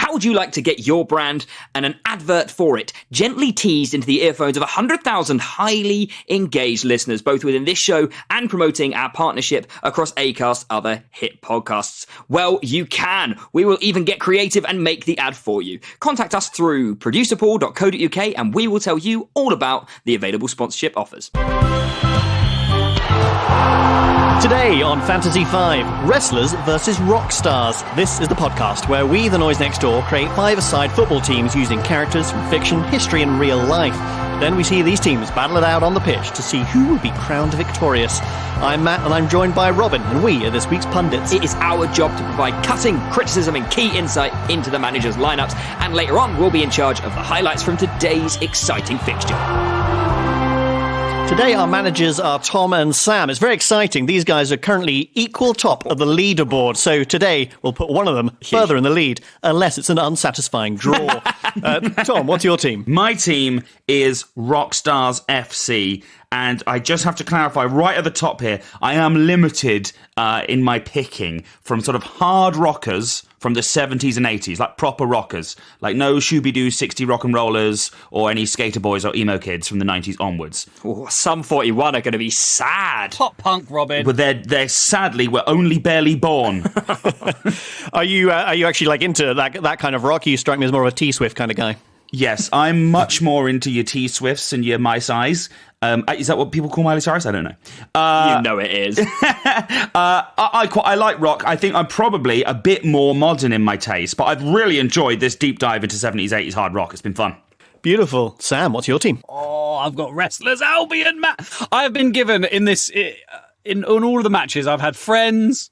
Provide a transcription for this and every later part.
how would you like to get your brand and an advert for it gently teased into the earphones of 100,000 highly engaged listeners, both within this show and promoting our partnership across Acast's other hit podcasts? Well, you can. We will even get creative and make the ad for you. Contact us through producerpaul.co.uk and we will tell you all about the available sponsorship offers. Today on Fantasy 5, Wrestlers versus Rock Stars. This is the podcast where we, the Noise Next Door, create 5-a-side football teams using characters from fiction, history and real life. Then we see these teams battle it out on the pitch to see who will be crowned victorious. I'm Matt and I'm joined by Robin, and we are this week's pundits. It is our job to provide cutting criticism and key insight into the manager's lineups, and later on we'll be in charge of the highlights from today's exciting fixture. Today our managers are Tom and Sam. It's very exciting. These guys are currently equal top of the leaderboard. So today we'll put one of them further in the lead, unless it's an unsatisfying draw. Tom, what's your team? My team is Rockstars FC. And I just have to clarify right at the top here, I am limited in my picking from sort of hard rockers from the 70s and 80s, like proper rockers, like no Shooby-Doo 60 rock and rollers or any skater boys or emo kids from the 90s onwards. Oh, some 41 are going to be sad. Pop punk, Robin. But they're sadly, we're only barely born. Are you actually like into that kind of rock? You strike me as more of a T-Swift kind of guy. Yes, I'm much more into your T-Swifts and your My Size. Is that what people call Miley Cyrus? I don't know. You know it is. I like rock. I think I'm probably a bit more modern in my taste, but I've really enjoyed this deep dive into 70s, 80s hard rock. It's been fun. Beautiful. Sam, what's your team? Oh, I've got Wrestlers Albion, Matt. I've been given in this, in all of the matches, I've had Friends,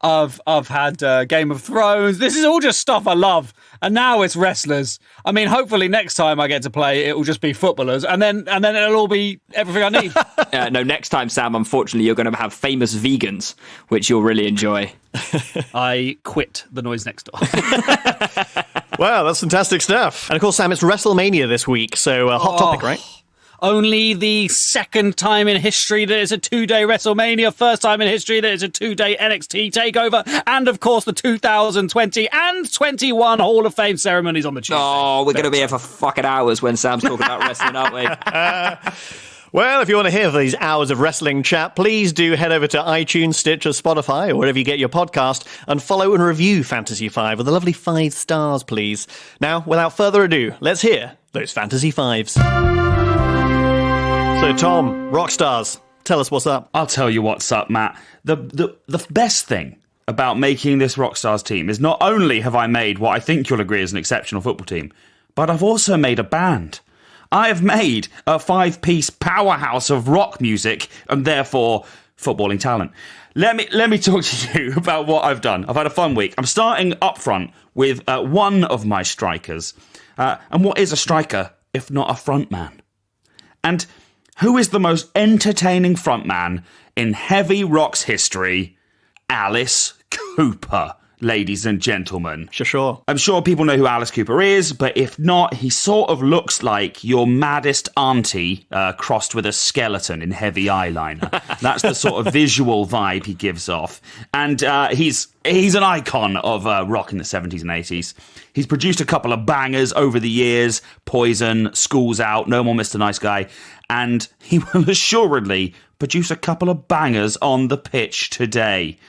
I've had Game of Thrones. This is all just stuff I love. And now it's Wrestlers. I mean, hopefully next time I get to play, it will just be footballers. And then it'll all be everything I need. No, next time, Sam, unfortunately, you're going to have famous vegans, which you'll really enjoy. I quit the Noise Next Door. Wow, that's fantastic stuff. And of course, Sam, it's WrestleMania this week. So hot topic, right? Only the second time in history that it's a 2-day WrestleMania, first time in history that it's a 2-day NXT takeover, and of course the 2020 and 21 Hall of Fame ceremonies on the Tuesday. Oh, we're going to be here for fucking hours when Sam's talking about wrestling, aren't we? Well, if you want to hear these hours of wrestling chat, please do head over to iTunes, Stitcher, Spotify, or wherever you get your podcast, and follow and review Fantasy 5 with a lovely 5 stars, please. Now, without further ado, let's hear those Fantasy 5s. So, Tom, Rockstars, tell us what's up. I'll tell you what's up, Matt. The best thing about making this Rockstars team is not only have I made what I think you'll agree is an exceptional football team, but I've also made a band. I have made a 5-piece powerhouse of rock music and therefore footballing talent. Let me talk to you about what I've done. I've had a fun week. I'm starting up front with one of my strikers. And what is a striker if not a front man? And who is the most entertaining frontman in heavy rock's history? Alice Cooper, ladies and gentlemen. Sure. I'm sure people know who Alice Cooper is, but if not, he sort of looks like your maddest auntie crossed with a skeleton in heavy eyeliner. That's the sort of visual vibe he gives off. And he's an icon of rock in the 70s and 80s. He's produced a couple of bangers over the years: Poison, School's Out, No More Mr. Nice Guy. And he will assuredly produce a couple of bangers on the pitch today.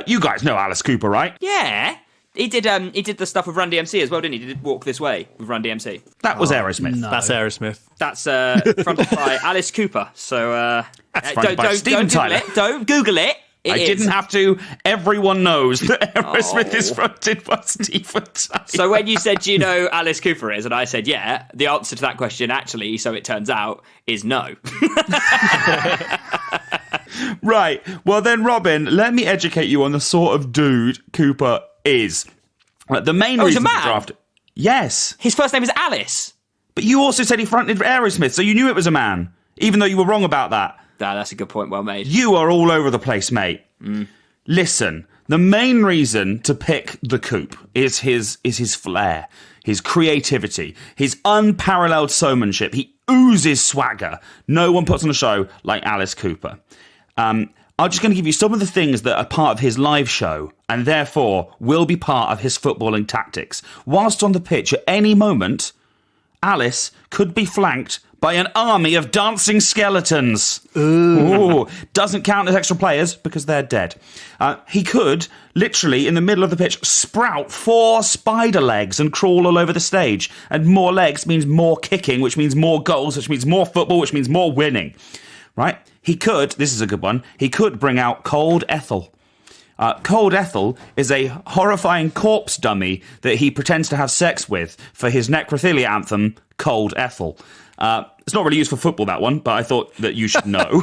You guys know Alice Cooper, right? Yeah. He did the stuff with Run DMC as well, didn't he? He did Walk This Way with Run DMC. That was Aerosmith. No. That's Aerosmith. That's fronted by Alice Cooper. So Steven Tyler. Don't Google it. I didn't have to. Everyone knows that Aerosmith is fronted by Steven Tyler. So when you said, do you know Alice Cooper is? And I said, yeah, the answer to that question actually, so it turns out, is no. Right. Well then, Robin, let me educate you on the sort of dude Cooper is. The main reason he's a for man? draft... Yes. His first name is Alice. But you also said he fronted Aerosmith, so you knew it was a man, even though you were wrong about that. That's a good point, well made. You are all over the place, mate. Listen, the main reason to pick the Coop is his flair, his creativity, his unparalleled showmanship. He oozes swagger. No one puts on a show like Alice Cooper. I'm just going to give you some of the things that are part of his live show and therefore will be part of his footballing tactics. Whilst on the pitch at any moment, Alice could be flanked by an army of dancing skeletons. Ooh. Doesn't count as extra players because they're dead. He could, literally, in the middle of the pitch, sprout 4 spider legs and crawl all over the stage. And more legs means more kicking, which means more goals, which means more football, which means more winning. Right? He could, this is a good one, he could bring out Cold Ethel. Cold Ethel is a horrifying corpse dummy that he pretends to have sex with for his necrophilia anthem, Cold Ethel. It's not really used for football, that one, but I thought that you should know.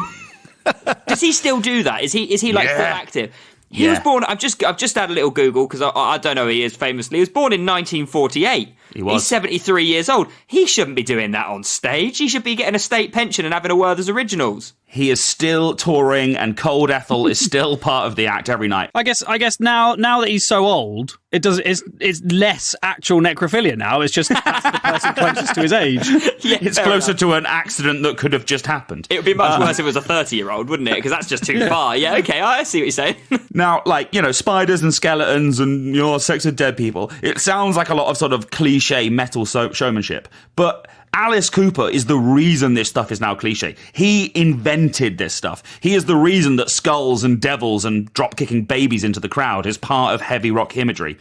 Does he still do that? Is he like full active? He was born. I've just had a little Google because I don't know who he is famously. He was born in 1948. He was. He's 73 years old. He shouldn't be doing that on stage. He should be getting a state pension and having a Werther's Originals. He is still touring, and Cold Ethel is still part of the act every night. I guess now that he's so old, it's less actual necrophilia now. It's just that's the person closest to his age. Yeah, It's closer to an accident that could have just happened. It would be much worse if it was a 30-year-old, wouldn't it? Because that's just too far. Yeah, okay, I see what you're saying. Now, spiders and skeletons and sex with dead people, it sounds like a lot of sort of cliche metal showmanship. But Alice Cooper is the reason this stuff is now cliche. He invented this stuff. He is the reason that skulls and devils and drop-kicking babies into the crowd is part of heavy rock imagery.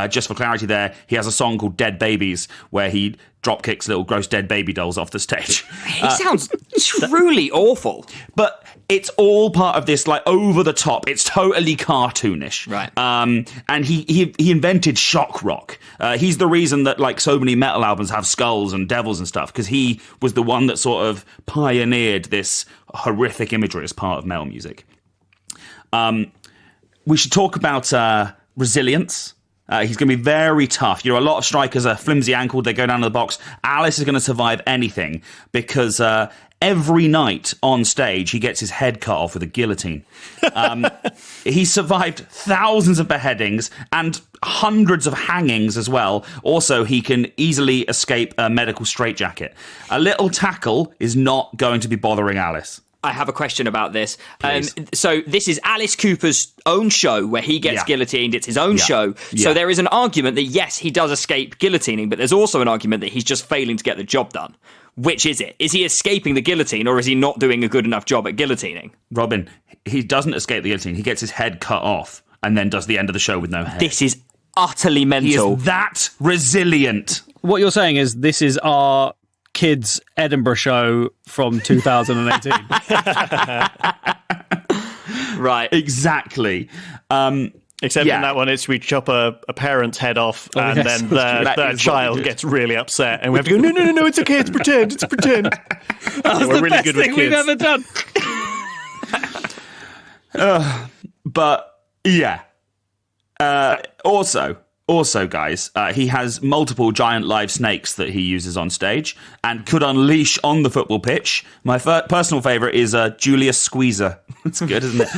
Just for clarity there, he has a song called Dead Babies where he drop-kicks little gross dead baby dolls off the stage. He sounds truly awful. But it's all part of this, over the top. It's totally cartoonish. Right. And he invented shock rock. He's the reason that, so many metal albums have skulls and devils and stuff, because he was the one that sort of pioneered this horrific imagery as part of metal music. We should talk about resilience. He's going to be very tough. A lot of strikers are flimsy-ankled. They go down to the box. Alice is going to survive anything because every night on stage he gets his head cut off with a guillotine. He survived thousands of beheadings and hundreds of hangings as well. Also, he can easily escape a medical straitjacket. A little tackle is not going to be bothering Alice. I have a question about this. So this is Alice Cooper's own show where he gets guillotined. It's his own show. So there is an argument that, yes, he does escape guillotining, but there's also an argument that he's just failing to get the job done. Which is it? Is he escaping the guillotine, or is he not doing a good enough job at guillotining? Robin, he doesn't escape the guillotine. He gets his head cut off and then does the end of the show with no head. This is utterly mental. He is that resilient. What you're saying is this is our kids' Edinburgh show from 2018. Right. Exactly. Except in that one, we chop a parent's head off, and then the child gets really upset, and we have to go, no, it's okay, it's pretend. That's we're the really best good with thing we've kids. ever done. But, yeah. Also, guys, he has multiple giant live snakes that he uses on stage and could unleash on the football pitch. My personal favourite is Julius Squeezer. It's good, isn't it?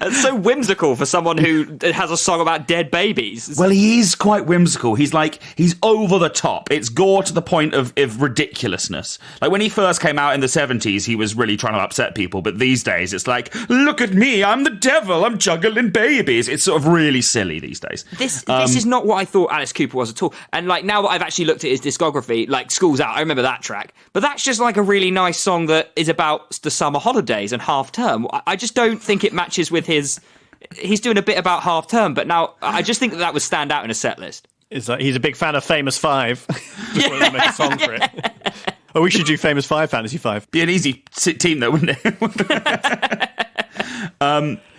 It's so whimsical for someone who has a song about dead babies. Well, he is quite whimsical. He's over the top. It's gore to the point of ridiculousness. When he first came out in the 70s, he was really trying to upset people. But these days, it's look at me, I'm the devil, I'm juggling babies. It's sort of really silly these days. This is not what I thought Alice Cooper was at all. And now that I've actually looked at his discography, School's Out, I remember that track. But that's just a really nice song that is about the summer holidays and half term. I just don't think it matches with his... He's doing a bit about half term, but now I just think that would stand out in a set list. He's a big fan of Famous Five. Just wanted to make a song for it. Oh, we should do Famous Five, Fantasy Five. Be an easy team though, wouldn't it?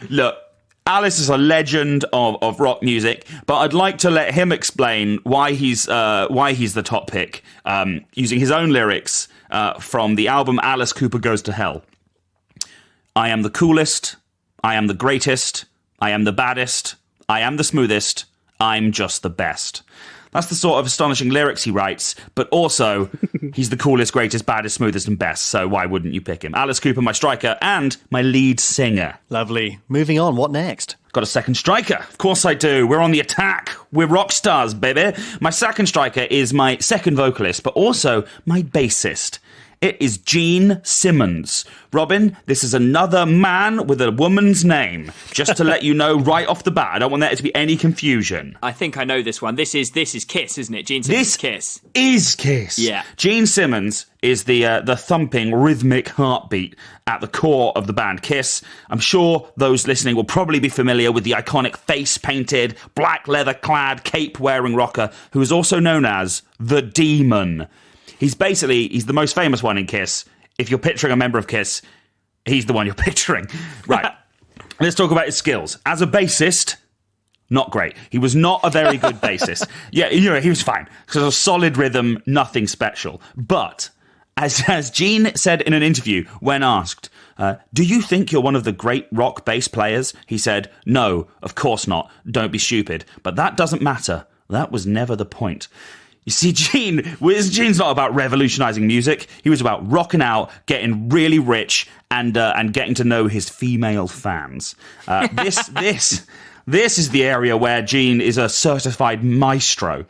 Look, Alice is a legend of rock music, but I'd like to let him explain why he's the top pick, using his own lyrics from the album Alice Cooper Goes to Hell. I am the coolest, I am the greatest, I am the baddest, I am the smoothest, I'm just the best. That's the sort of astonishing lyrics he writes, but also he's the coolest, greatest, baddest, smoothest, and best, so why wouldn't you pick him? Alice Cooper, my striker, and my lead singer. Lovely. Moving on, what next? Got a second striker. Of course I do. We're on the attack. We're rock stars, baby. My second striker is my second vocalist, but also my bassist. It is Gene Simmons. Robin, this is another man with a woman's name. Just to let you know right off the bat, I don't want there to be any confusion. I think I know this one. This is Kiss, isn't it? Gene Simmons' Kiss. Is Kiss. Yeah. Gene Simmons is the thumping rhythmic heartbeat at the core of the band Kiss. I'm sure those listening will probably be familiar with the iconic face-painted, black leather-clad, cape-wearing rocker who is also known as the Demon. He's the most famous one in Kiss. If you're picturing a member of Kiss, he's the one you're picturing. Right. Let's talk about his skills. As a bassist, not great. He was not a very good bassist. Yeah, he was fine. Because of solid rhythm, nothing special. But as Gene said in an interview when asked, do you think you're one of the great rock bass players? He said, no, of course not. Don't be stupid. But that doesn't matter. That was never the point. You see, Gene's not about revolutionizing music. He was about rocking out, getting really rich, and getting to know his female fans. This is the area where Gene is a certified maestro.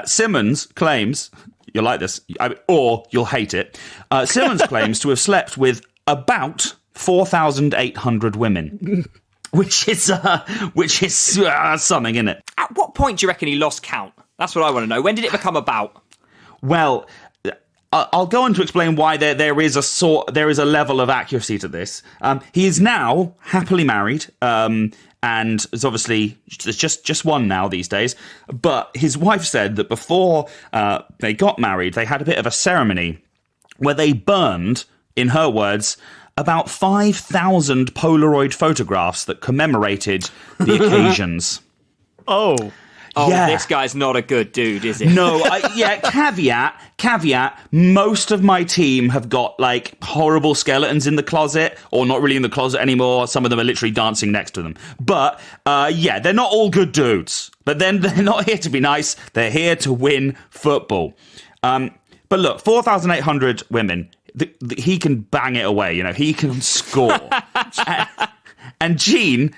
Simmons claims, you'll like this, or you'll hate it. Simmons claims to have slept with about 4,800 women. Which is something, isn't it? At what point do you reckon he lost count? That's what I want to know. When did it become about? Well, I'll go on to explain why there is a level of accuracy to this. He is now happily married, and is obviously just one now these days. But his wife said that before they got married, they had a bit of a ceremony where they burned, in her words, about 5,000 Polaroid photographs that commemorated the occasions. Oh, yeah. This guy's not a good dude, is he? No, caveat, most of my team have got, like, horrible skeletons in the closet, or not really in the closet anymore. Some of them are literally dancing next to them. But, they're not all good dudes. But then they're not here to be nice. They're here to win football. But look, 4,800 women, he can bang it away, he can score. And Gene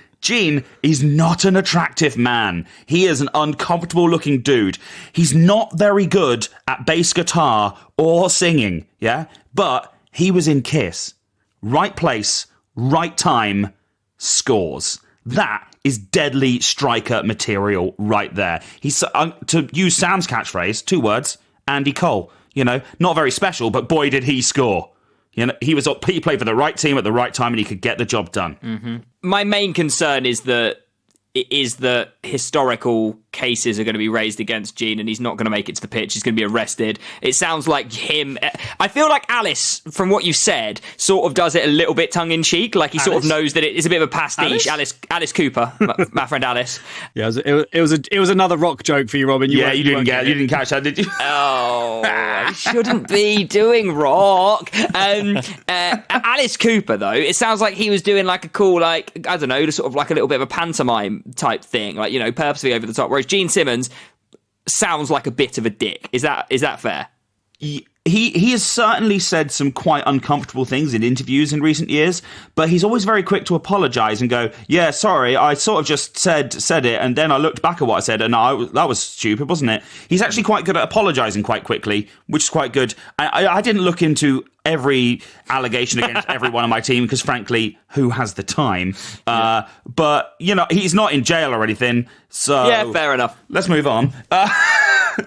is not an attractive man. He is an uncomfortable looking dude. He's not very good at bass guitar or singing, yeah? But he was in Kiss. Right place, right time, scores. That is deadly striker material right there. He's, to use Sam's catchphrase, 2 words, Andy Cole. Not very special, but boy did he score. He played for the right team at the right time and he could get the job done. Mm-hmm. My main concern is that historical cases are going to be raised against Gene and he's not going to make it to the pitch. He's going to be arrested. It sounds like him. I feel like Alice, from what you said, sort of does it a little bit tongue-in-cheek. Like he sort of knows that it is a bit of a pastiche. Alice Cooper, my friend Alice. Yeah, it was another rock joke for you, Robin. You didn't catch that, did you? Oh, I shouldn't be doing rock. Alice Cooper, though, it sounds like he was doing like a cool, like, I don't know, sort of like a little bit of a pantomime type thing, like, purposely over the top. Whereas Gene Simmons sounds like a bit of a dick. Is that fair? He has certainly said some quite uncomfortable things in interviews in recent years, but he's always very quick to apologise and go, yeah, sorry, I sort of just said it, and then I looked back at what I said, and that was stupid, wasn't it? He's actually quite good at apologising quite quickly, which is quite good. I didn't look into every allegation against every one of my team, because frankly, who has the time? But, he's not in jail or anything, so... Yeah, fair enough. Let's move on.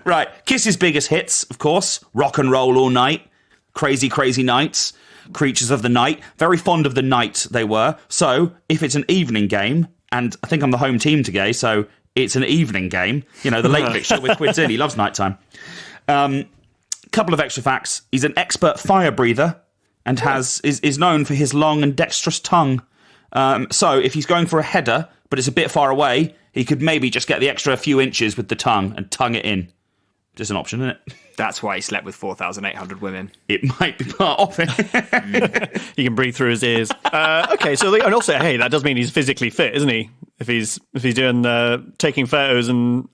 Right, Kiss's biggest hits, of course, Rock and Roll All Night, Crazy Crazy Nights, Creatures of the Night. Very fond of the night they were. So, if it's an evening game, and I think I'm the home team today, so it's an evening game, the late fixture with Quids in, he loves nighttime. Couple of extra facts. He's an expert fire breather and is known for his long and dexterous tongue. So, if he's going for a header, but it's a bit far away, he could maybe just get the extra few inches with the tongue and tongue it in. Just an option, isn't it? That's why he slept with 4,800 women. It might be part of it. He can breathe through his ears. Okay, so and also, hey, that does mean he's physically fit, isn't he? If he's doing taking photos and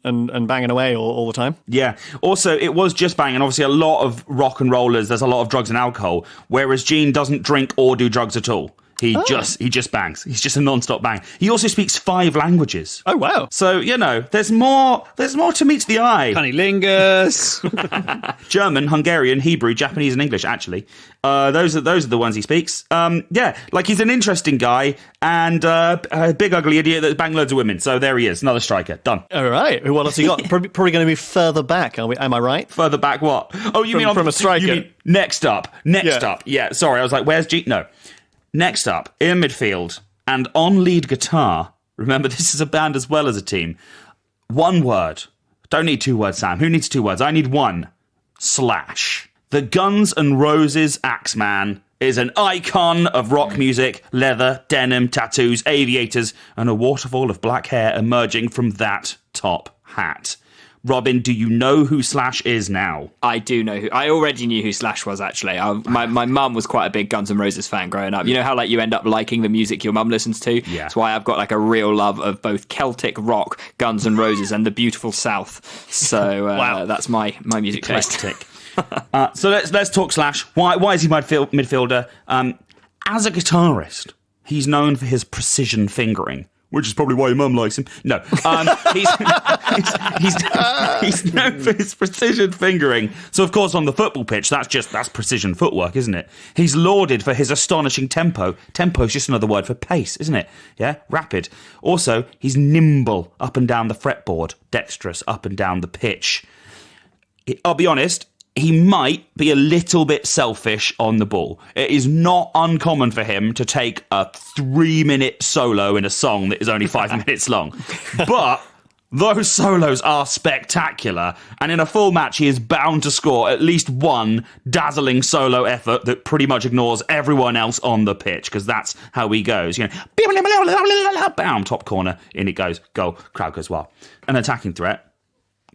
banging away all the time. Yeah. Also, it was just banging. Obviously, a lot of rock and rollers, there's a lot of drugs and alcohol, whereas Gene doesn't drink or do drugs at all. He just bangs. He's just a non-stop bang. He also speaks 5 languages. Oh, wow. So, there's more to meet the eye. Cunnilingus. German, Hungarian, Hebrew, Japanese, and English, actually. Those are the ones he speaks. He's an interesting guy and a big ugly idiot that banged loads of women. So there he is, another striker. Done. All right. What else he got? Probably going to be further back. Am I right? Further back what? Oh, you mean from a striker? You mean next up. Yeah, sorry. I was like, where's G? No. Next up, in midfield and on lead guitar. Remember, this is a band as well as a team. One word. Don't need 2 words, Sam. Who needs 2 words? I need 1. Slash. The Guns N' Roses Axeman is an icon of rock music, leather, denim, tattoos, aviators, and a waterfall of black hair emerging from that top hat. Robin, do you know who Slash is now? I do know who. I already knew who Slash was, actually. My mum was quite a big Guns N' Roses fan growing up. You know how you end up liking the music your mum listens to? Yeah. That's why I've got a real love of both Celtic rock, Guns N' Roses, and the beautiful South. So wow. That's my music taste. So let's talk Slash. Why is he midfielder? As a guitarist, he's known for his precision fingering, which is probably why your mum likes him. No, he's known for his precision fingering. So, of course, on the football pitch, that's precision footwork, isn't it? He's lauded for his astonishing tempo. Tempo is just another word for pace, isn't it? Yeah, rapid. Also, he's nimble up and down the fretboard, dexterous up and down the pitch. I'll be honest, he might be a little bit selfish on the ball. It is not uncommon for him to take a 3-minute solo in a song that is only 5 minutes long. But those solos are spectacular, and in a full match he is bound to score at least one dazzling solo effort that pretty much ignores everyone else on the pitch, because that's how he goes. Bam, top corner, in it goes, goal, crowd goes wild. An attacking threat,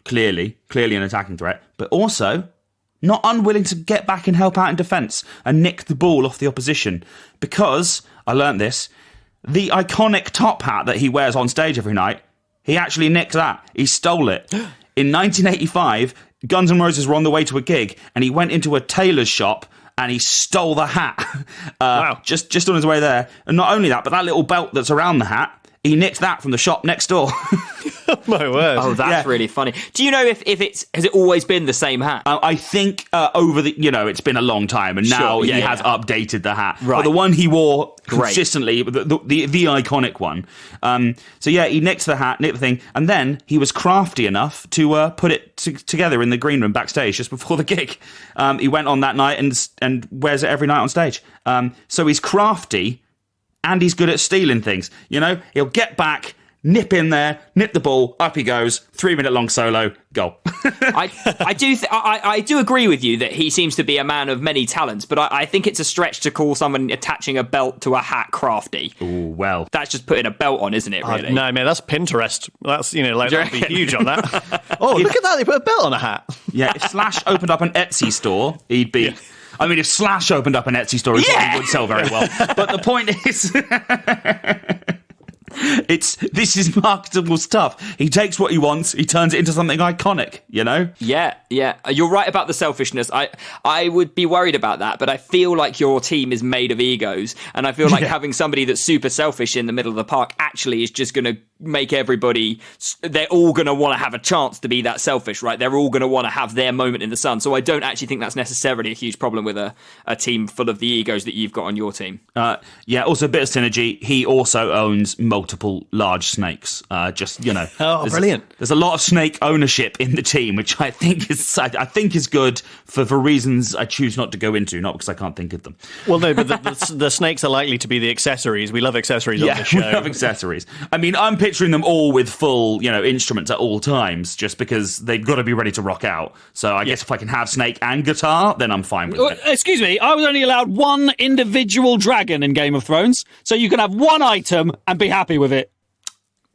clearly an attacking threat, but also not unwilling to get back and help out in defence and nick the ball off the opposition. Because, I learnt this, the iconic top hat that he wears on stage every night, he actually nicked that. He stole it. In 1985, Guns N' Roses were on the way to a gig, and he went into a tailor's shop and he stole the hat. Wow. Just on his way there. And not only that, but that little belt that's around the hat, he nicked that from the shop next door. My word. Oh, that's really funny. Do you know if has it always been the same hat? I think over the, it's been a long time, and now he has updated the hat. Right. But the one he wore consistently, the iconic one. He nicked the hat, nicked the thing, and then he was crafty enough to put it together in the green room backstage just before the gig. He went on that night and wears it every night on stage. So he's crafty, and he's good at stealing things. He'll get back, nip in there, nip the ball, up he goes, 3-minute long solo, goal. I do agree with you that he seems to be a man of many talents, but I think it's a stretch to call someone attaching a belt to a hat crafty. Ooh, well. That's just putting a belt on, isn't it, really? No, man, that's Pinterest. That's, that'd be huge on that. Oh, look at that, they put a belt on a hat. Yeah, if Slash opened up an Etsy store, he'd be... Yeah. I mean, if Slash opened up an Etsy store, he probably would sell very well. But the point is... This is marketable stuff. He takes what he wants, he turns it into something iconic, Yeah. You're right about the selfishness. I would be worried about that, but I feel like your team is made of egos, and I feel like having somebody that's super selfish in the middle of the park actually is just going to make everybody, they're all going to want to have a chance to be that selfish, right? They're all going to want to have their moment in the sun. So I don't actually think that's necessarily a huge problem with a team full of the egos that you've got on your team. Also a bit of synergy. He also owns multiple large snakes. Oh, brilliant. There's a lot of snake ownership in the team, which I think is good for reasons I choose not to go into, not because I can't think of them. Well, no, but the snakes are likely to be the accessories. We love accessories on the show. We love accessories. I mean, I'm picturing them all with full, instruments at all times, just because they've got to be ready to rock out. So I guess if I can have snake and guitar, then I'm fine with it. Excuse me, I was only allowed one individual dragon in Game of Thrones, so you can have one item and be happy with it.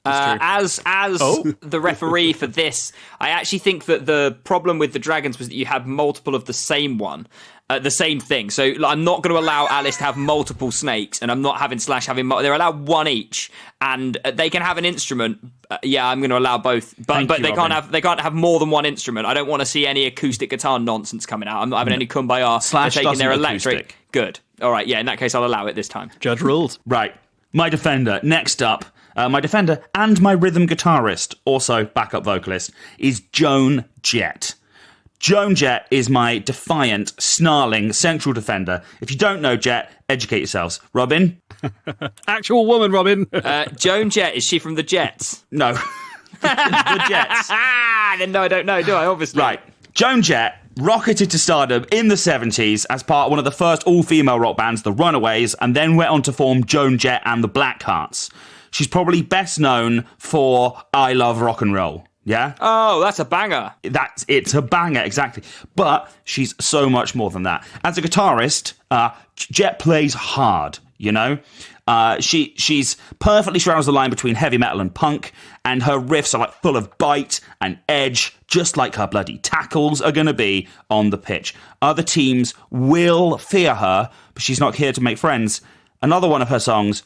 As the referee for this, I actually think that the problem with the dragons was that you had multiple of the same one. The same thing. So I'm not going to allow Alice to have multiple snakes, and I'm not having Slash having they're allowed one each, and they can have an instrument. I'm going to allow both, but they can't have more than one instrument. I don't want to see any acoustic guitar nonsense coming out. I'm not having any kumbaya. Slash taking their doesn't electric. acoustic. Good. All right, yeah, in that case, I'll allow it this time. Judge rules. Right. My defender. Next up, my defender and my rhythm guitarist, also backup vocalist, is Joan Jett. Joan Jett is my defiant, snarling central defender. If you don't know Jett, educate yourselves. Robin? Actual woman, Robin. Joan Jett, is she from the Jets? No. The Jets. Then no, I don't know, do I? Obviously. Right. Joan Jett rocketed to stardom in the 70s as part of one of the first all-female rock bands, the Runaways, and then went on to form Joan Jett and the Blackhearts. She's probably best known for I Love Rock and Roll. Yeah? Oh, that's a banger. It's a banger, exactly. But she's so much more than that. As a guitarist, Jett plays hard, you know? She's perfectly straddles the line between heavy metal and punk, and her riffs are like full of bite and edge, just like her bloody tackles are going to be on the pitch. Other teams will fear her, but she's not here to make friends. Another one of her songs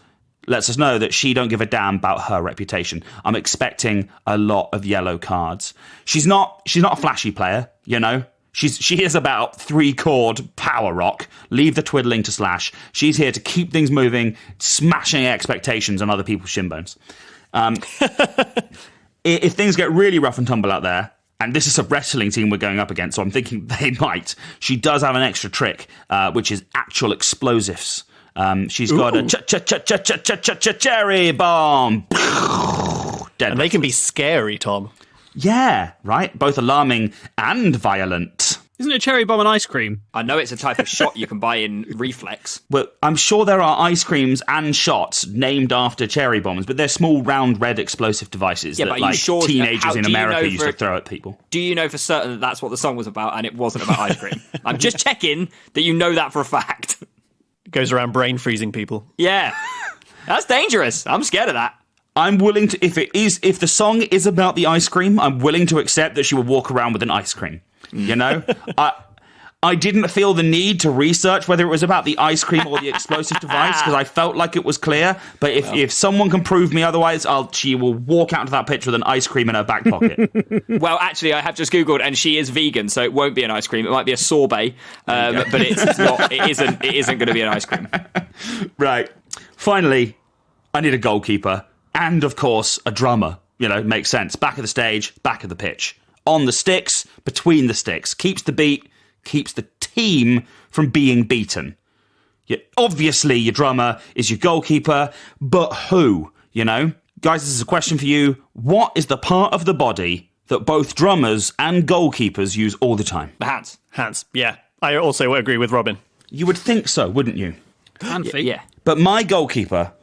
lets us know that she don't give a damn about her reputation. I'm expecting a lot of yellow cards. She's not a flashy player, you know? She is about 3-chord power rock. Leave the twiddling to Slash. She's here to keep things moving, smashing expectations on other people's shin bones. If things get really rough and tumble out there, and this is a wrestling team we're going up against, so I'm thinking they might, she does have an extra trick, which is actual explosives. She's got a cherry bomb. Dead. And they can be scary, Tom. Yeah, right? Both alarming and violent. Isn't it cherry bomb and ice cream? I know it's a type of shot you can buy in Reflex. Well, I'm sure there are ice creams and shots named after cherry bombs, but they're small, round, red explosive devices that like teenagers in America used to throw at people. Do you know for certain that that's what the song was about and it wasn't about ice cream? I'm just checking that you know that for a fact. Goes around brain freezing people. Yeah. That's dangerous. I'm scared of that. I'm willing to, if the song is about the ice cream, I'm willing to accept that she would walk around with an ice cream. You know? I didn't feel the need to research whether it was about the ice cream or the explosive device, because I felt like it was clear. But if someone can prove me otherwise, she will walk out to that pitch with an ice cream in her back pocket. Well, actually, I have just Googled, and she is vegan, so it won't be an ice cream. It might be a sorbet, but it's not. It isn't going to be an ice cream. Right. Finally, I need a goalkeeper. And, of course, a drummer. You know, makes sense. Back of the stage, back of the pitch. On the sticks, between the sticks. Keeps the beat, keeps the team from being beaten. Obviously, your drummer is your goalkeeper, but who? You know? Guys, this is a question for you. What is the part of the body that both drummers and goalkeepers use all the time? The hands. Hands, yeah. I also agree with Robin. You would think so, wouldn't you? And feet. Yeah. But my goalkeeper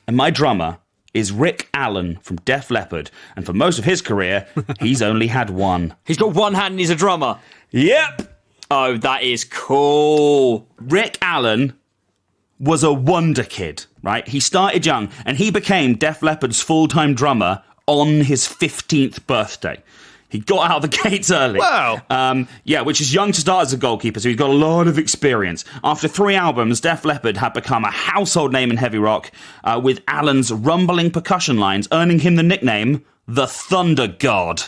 and my drummer is Rick Allen from Def Leppard, and for most of his career, he's only had one. He's got one hand and he's a drummer. Yep! Oh, that is cool. Rick Allen was a wonder kid, right? He started young, and he became Def Leppard's full-time drummer on his 15th birthday. He got out of the gates early. Wow. Which is young to start as a goalkeeper, so he's got a lot of experience. After 3 albums, Def Leppard had become a household name in heavy rock, with Allen's rumbling percussion lines earning him the nickname the Thunder God.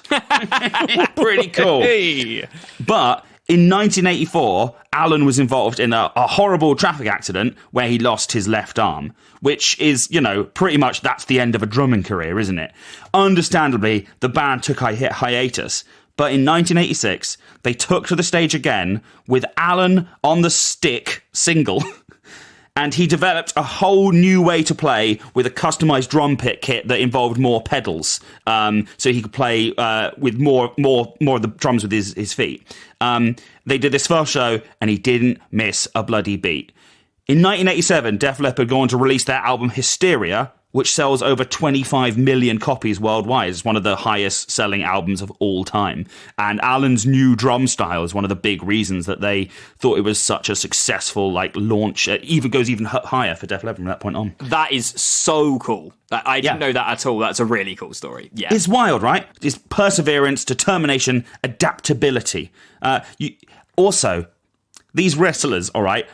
Pretty cool. Hey. But in 1984, Allen was involved in a horrible traffic accident where he lost his left arm, which is, you know, pretty much that's the end of a drumming career, isn't it? Understandably, the band took a hiatus, but in 1986, they took to the stage again with Allen on the Stick single, and he developed a whole new way to play with a customized drum kit that involved more pedals, so he could play with more of the drums with his feet. They did this first show, and he didn't miss a bloody beat. In 1987, Def Leppard go on to release their album Hysteria, which sells over 25 million copies worldwide. It's one of the highest selling albums of all time. And Allen's new drum style is one of the big reasons that they thought it was such a successful launch. It even goes even higher for Def Leppard from that point on. That is so cool. I didn't know that at all. That's a really cool story. Yeah. It's wild, right? It's perseverance, determination, adaptability. Also, these wrestlers, all right,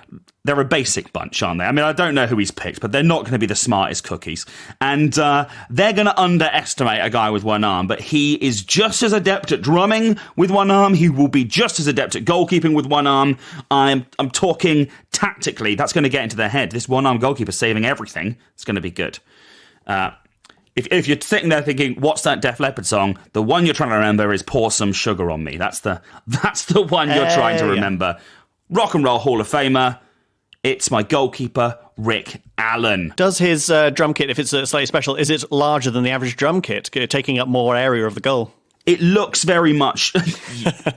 they're a basic bunch, aren't they? I mean, I don't know who he's picked, but they're not going to be the smartest cookies. And they're going to underestimate a guy with one arm, but he is just as adept at drumming with one arm. He will be just as adept at goalkeeping with one arm. I'm talking tactically. That's going to get into their head. This one-arm goalkeeper saving everything. It's going to be good. If you're sitting there thinking, what's that Def Leppard song? The one you're trying to remember is Pour Some Sugar on Me. That's the one you're trying to remember. Yeah. Rock and Roll Hall of Famer. It's my goalkeeper, Rick Allen. Does his drum kit, if it's slightly special, is it larger than the average drum kit, taking up more area of the goal? It looks very much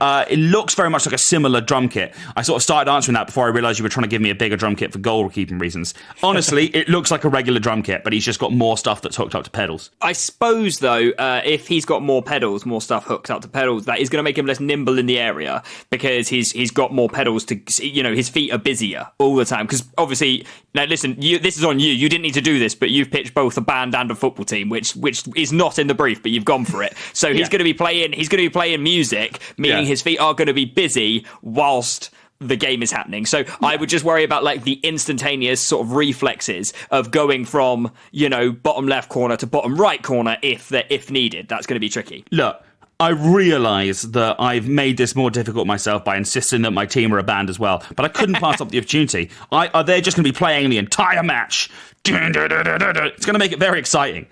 like a similar drum kit. I sort of started answering that before I realised you were trying to give me a bigger drum kit for goalkeeping reasons. Honestly, it looks like a regular drum kit, but he's just got more stuff that's hooked up to pedals. I suppose, though, if he's got more pedals, more stuff hooked up to pedals, that is going to make him less nimble in the area because he's got more pedals to, his feet are busier all the time. Because obviously, now listen, this is on you. You didn't need to do this, but you've pitched both a band and a football team, which is not in the brief, but you've gone for it. So he's going to be playing music, meaning his feet are going to be busy whilst the game is happening. So I would just worry about like the instantaneous sort of reflexes of going from, bottom left corner to bottom right corner if needed. That's going to be tricky. Look, I realise that I've made this more difficult myself by insisting that my team are a band as well, but I couldn't pass up the opportunity. They're just going to be playing the entire match. It's going to make it very exciting,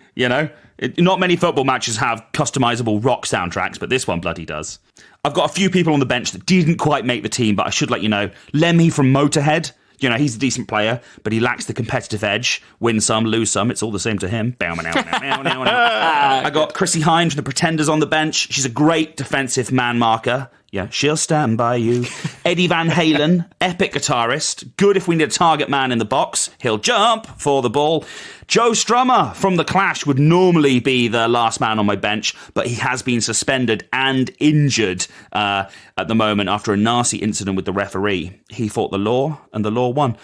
Not many football matches have customizable rock soundtracks, but this one bloody does. I've got a few people on the bench that didn't quite make the team, but I should let you know. Lemmy from Motorhead, he's a decent player, but he lacks the competitive edge. Win some, lose some, it's all the same to him. I got Chrissy Hine from the Pretenders on the bench. She's a great defensive man marker. Yeah, she'll stand by you. Eddie Van Halen, epic guitarist. Good if we need a target man in the box. He'll jump for the ball. Joe Strummer from The Clash would normally be the last man on my bench, but he has been suspended and injured at the moment after a nasty incident with the referee. He fought the law, and the law won.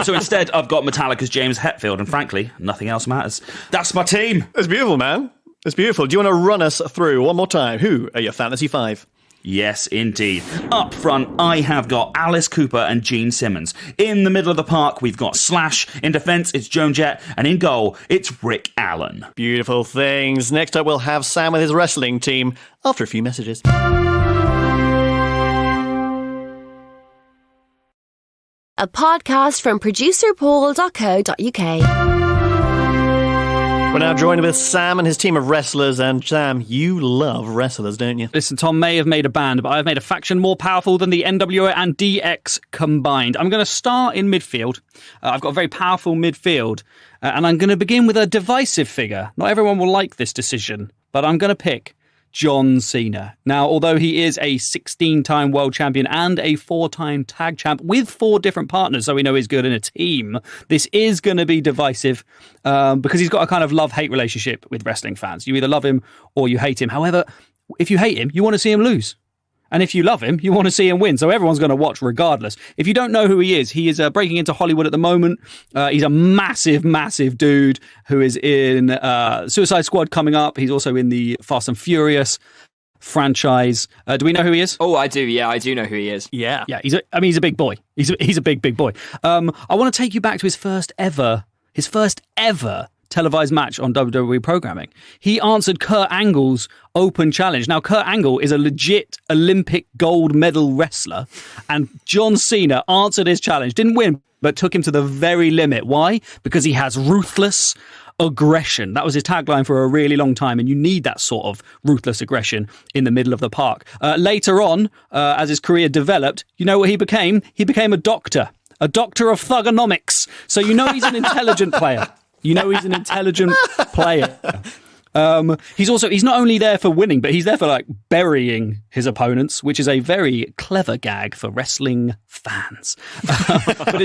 So instead, I've got Metallica's James Hetfield, and frankly, nothing else matters. That's my team. It's beautiful, man. It's beautiful. Do you want to run us through one more time? Who are your Fantasy 5? Yes, indeed. Up front, I have got Alice Cooper and Gene Simmons. In the middle of the park, we've got Slash. In defence, it's Joan Jett. And in goal, it's Rick Allen. Beautiful things. Next up, we'll have Sam with his wrestling team after a few messages. A podcast from producerpaul.co.uk. We're now joined with Sam and his team of wrestlers. And Sam, you love wrestlers, don't you? Listen, Tom may have made a band, but I've made a faction more powerful than the NWO and DX combined. I'm going to start in midfield. I've got a very powerful midfield, and I'm going to begin with a divisive figure. Not everyone will like this decision, but I'm going to pick John Cena. Now, although he is a 16-time world champion and a 4-time tag champ with 4 different partners, so we know he's good in a team, this is going to be divisive because he's got a kind of love-hate relationship with wrestling fans. You either love him or you hate him. However, if you hate him, you want to see him lose. And if you love him, you want to see him win. So everyone's going to watch regardless. If you don't know who he is breaking into Hollywood at the moment. He's a massive, massive dude who is in Suicide Squad coming up. He's also in the Fast and Furious franchise. Do we know who he is? Oh, I do. Yeah, I do know who he is. Yeah. He's a big boy. He's a big boy. I want to take you back to his first ever televised match on WWE programming. He answered Kurt Angle's open challenge. Now, Kurt Angle is a legit Olympic gold medal wrestler, and John Cena answered his challenge, didn't win, but took him to the very limit. Why? Because he has ruthless aggression. That was his tagline for a really long time, and you need that sort of ruthless aggression in the middle of the park. Later on, as his career developed, you know what he became? He became a doctor of thugonomics. So you know he's an intelligent player. He's not only there for winning, but he's there for burying his opponents, which is a very clever gag for wrestling fans. But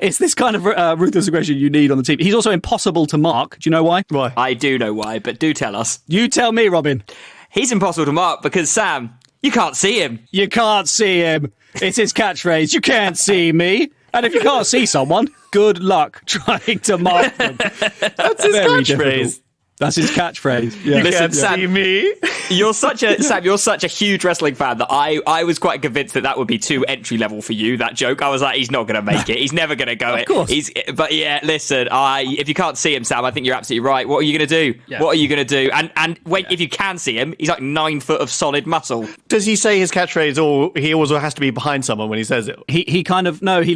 it's this kind of ruthless aggression you need on the team. He's also impossible to mark. Do you know why? Why? I do know why, but do tell us. You tell me, Robin. He's impossible to mark because, Sam, you can't see him. You can't see him. It's his catchphrase. You can't see me. And if you can't see someone, good luck trying to mark them. That's his catchphrase. That's his catchphrase. Yeah. You Listen, can't Sam, see me. You're such a huge wrestling fan that I was quite convinced that would be too entry level for you. That joke, I was like, he's not going to make it. He's never going to go it. Of course. But yeah, listen, if you can't see him, Sam, I think you're absolutely right. What are you going to do? Yeah. What are you going to do? And if you can see him, he's like 9 foot of solid muscle. Does he say his catchphrase, or he always has to be behind someone when he says it? He kind of he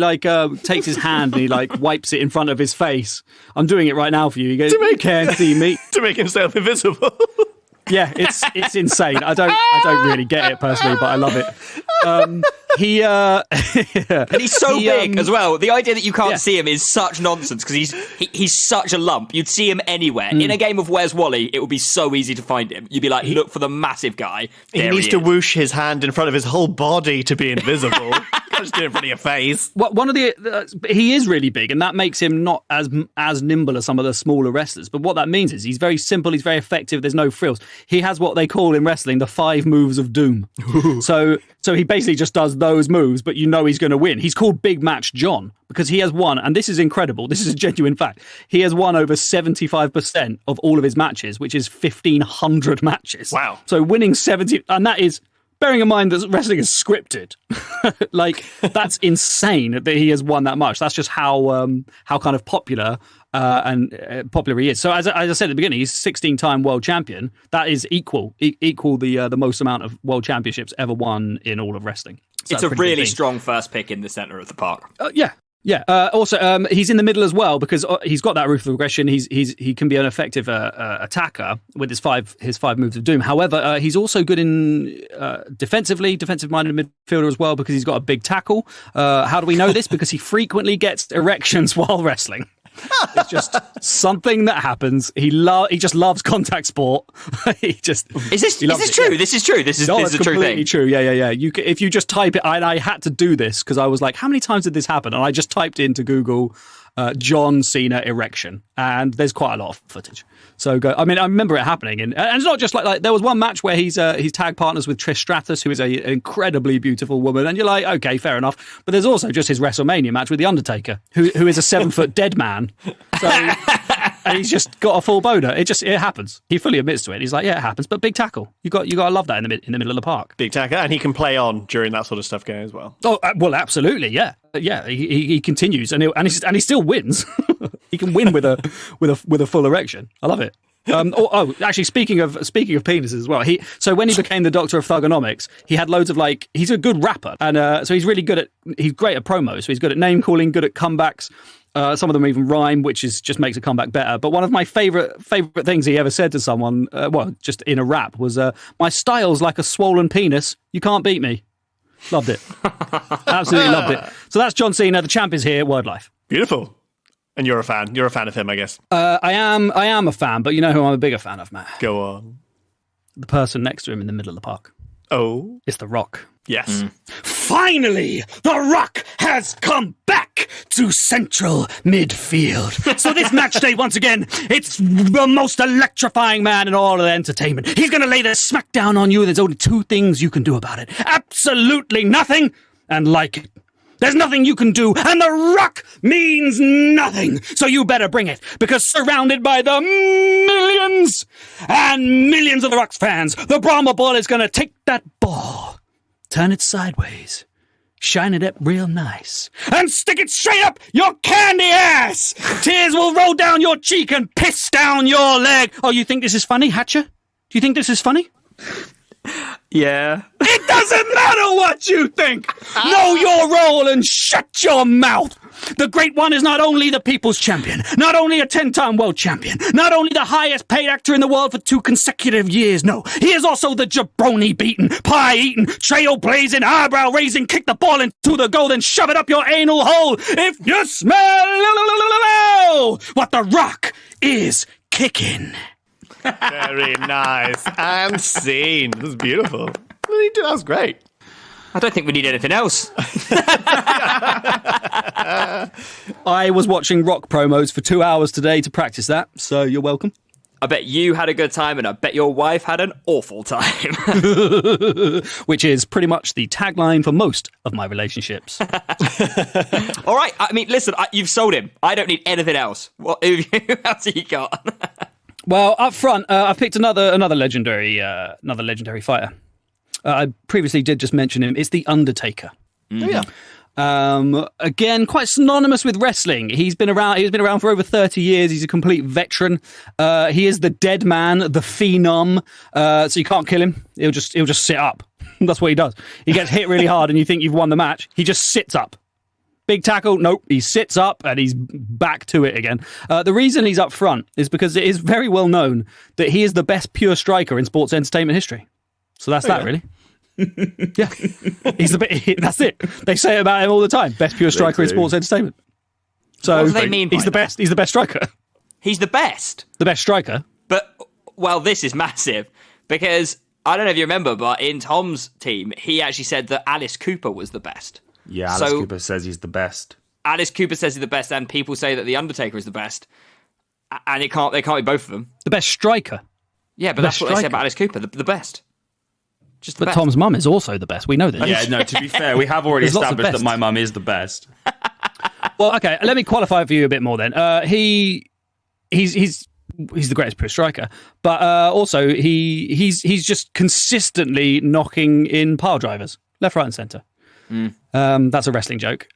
takes his hand and he like wipes it in front of his face. I'm doing it right now for you. He goes, "You can't see me." To make himself invisible. Yeah, it's insane. I don't really get it personally, but I love it. And he's so big as well. The idea that you can't see him is such nonsense because he's such a lump. You'd see him anywhere. In a game of Where's Wally, it would be so easy to find him. You'd be like, look for the massive guy. He needs to whoosh his hand in front of his whole body to be invisible. Just do it in front of your face. One of he is really big, and that makes him not as nimble as some of the smaller wrestlers. But what that means is he's very simple, he's very effective. There's no frills. He has what they call in wrestling the 5 moves of doom. So he basically just does those moves, but you know he's going to win. He's called Big Match John because he has won, and this is incredible. This is a genuine fact. He has won over 75% of all of his matches, which is 1,500 matches. Wow! So winning 70, and that is. Bearing in mind that wrestling is scripted, like that's insane that he has won that much. That's just how kind of popular popular he is. So as I said at the beginning, he's 16-time world champion. That is equal the most amount of world championships ever won in all of wrestling. So it's a really strong first pick in the centre of the park. Yeah. Yeah. Also, he's in the middle as well because he's got that ruthless aggression. He can be an effective attacker with his five moves of doom. However, he's also good in defensive-minded midfielder as well because he's got a big tackle. How do we know this? Because he frequently gets erections while wrestling. It's just something that happens. He just loves contact sport. Is this true? Yeah. This is true. This is a true thing. Completely true. Yeah. If you just type it, and I had to do this because I was like, how many times did this happen? And I just typed into Google John Cena erection, and there's quite a lot of footage. So I remember it happening, and it's not just like there was one match where he's tag partners with Trish Stratus, who is an incredibly beautiful woman, and you're like, okay, fair enough. But there's also just his WrestleMania match with The Undertaker, who is a 7-foot dead man. So, and he's just got a full boner. It happens. He fully admits to it. He's like, yeah, it happens. But big tackle. You got to love that in the middle of the park. Big tackle, and he can play on during that sort of stuff going as well. Oh well, absolutely, yeah. Yeah, he continues, and he still wins. He can win with a full erection. I love it. Actually, speaking of penises as well. So when he became the Doctor of Thugonomics, he had loads of he's a good rapper, and so he's really he's great at promos. So he's good at name calling, good at comebacks. Some of them even rhyme, which just makes a comeback better. But one of my favorite things he ever said to someone, just in a rap, was, "My style's like a swollen penis. You can't beat me." Loved it. Absolutely loved it. So that's John Cena. The champ is here. Word life. Beautiful. And you're a fan. You're a fan of him, I guess. I am a fan, but you know who I'm a bigger fan of, Matt? Go on. The person next to him in the middle of the park. Oh. It's The Rock. Yes. Finally, The Rock has come back to central midfield. So this match day, once again, it's the most electrifying man in all of entertainment. He's going to lay the smack down on you. There's only 2 things you can do about it. Absolutely nothing and like it. There's nothing you can do, and The Rock means nothing. So you better bring it, because surrounded by the millions and millions of The Rock's fans, the Brahma Ball is going to take that ball, turn it sideways, shine it up real nice, and stick it straight up your candy ass. Tears will roll down your cheek and piss down your leg. Oh, you think this is funny, Hatcher? Do you think this is funny? Yeah. It doesn't matter what you think. Know your role and shut your mouth. The Great One is not only the people's champion, not only a 10-time world champion, not only the highest paid actor in the world for 2 consecutive years. No, he is also the jabroni-beaten, pie-eaten, trail-blazing, eyebrow-raising, kick the ball into the goal and shove it up your anal hole if you smell what The Rock is kicking. Very nice. And scene. This is beautiful. That was great. I don't think we need anything else. I was watching Rock promos for 2 hours today to practice that, so you're welcome. I bet you had a good time, and I bet your wife had an awful time. Which is pretty much the tagline for most of my relationships. All right. I mean, listen, you've sold him. I don't need anything else. Who else have you got? Well, up front, I've picked another legendary fighter. I previously did just mention him. It's the Undertaker. Oh, yeah. Again, quite synonymous with wrestling. He's been around for over 30 years. He's a complete veteran. He is the dead man, the phenom. So you can't kill him. He'll just sit up. That's what he does. He gets hit really hard and you think you've won the match. He just sits up. Big tackle. Nope. He sits up and he's back to it again. The reason he's up front is because it is very well known that he is the best pure striker in sports entertainment history. So that's really. Yeah, that's it. They say it about him all the time. Best pure striker in sports entertainment. So What do they mean by he's the best. He's the best striker. He's the best. The best striker. But, well, this is massive because I don't know if you remember, but in Tom's team, he actually said that Alice Cooper was the best. Yeah, Alice Cooper says he's the best. Alice Cooper says he's the best, and people say that the Undertaker is the best, and they can't be both of them. The best striker. Yeah, but that's what they say about Alice Cooper, the best. Just the but best. Tom's mum is also the best. We know this. Yeah, no, to be fair, we have already There's lots of established that best. my mum is the best. Well, okay, let me qualify it for you a bit more then. He's the greatest pure striker, but also he's just consistently knocking in pile drivers, left, right, and centre. That's a wrestling joke.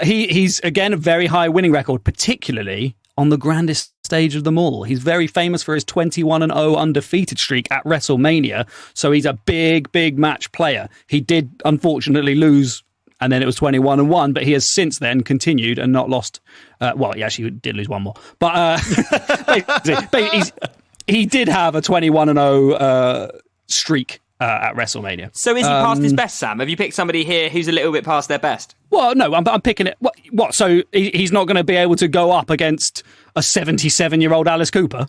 He's again a very high winning record, particularly on the grandest stage of them all. He's very famous for his 21-0 undefeated streak at WrestleMania, so he's a big match player. He did unfortunately lose, and then it was 21-1, but he has since then continued and not lost. Well, he actually did lose one more, but he did have a 21-0 streak at WrestleMania. So is he past his best, Sam? Have you picked somebody here who's a little bit past their best? Well, no, I'm picking it. What? So he's not going to be able to go up against a 77-year-old Alice Cooper?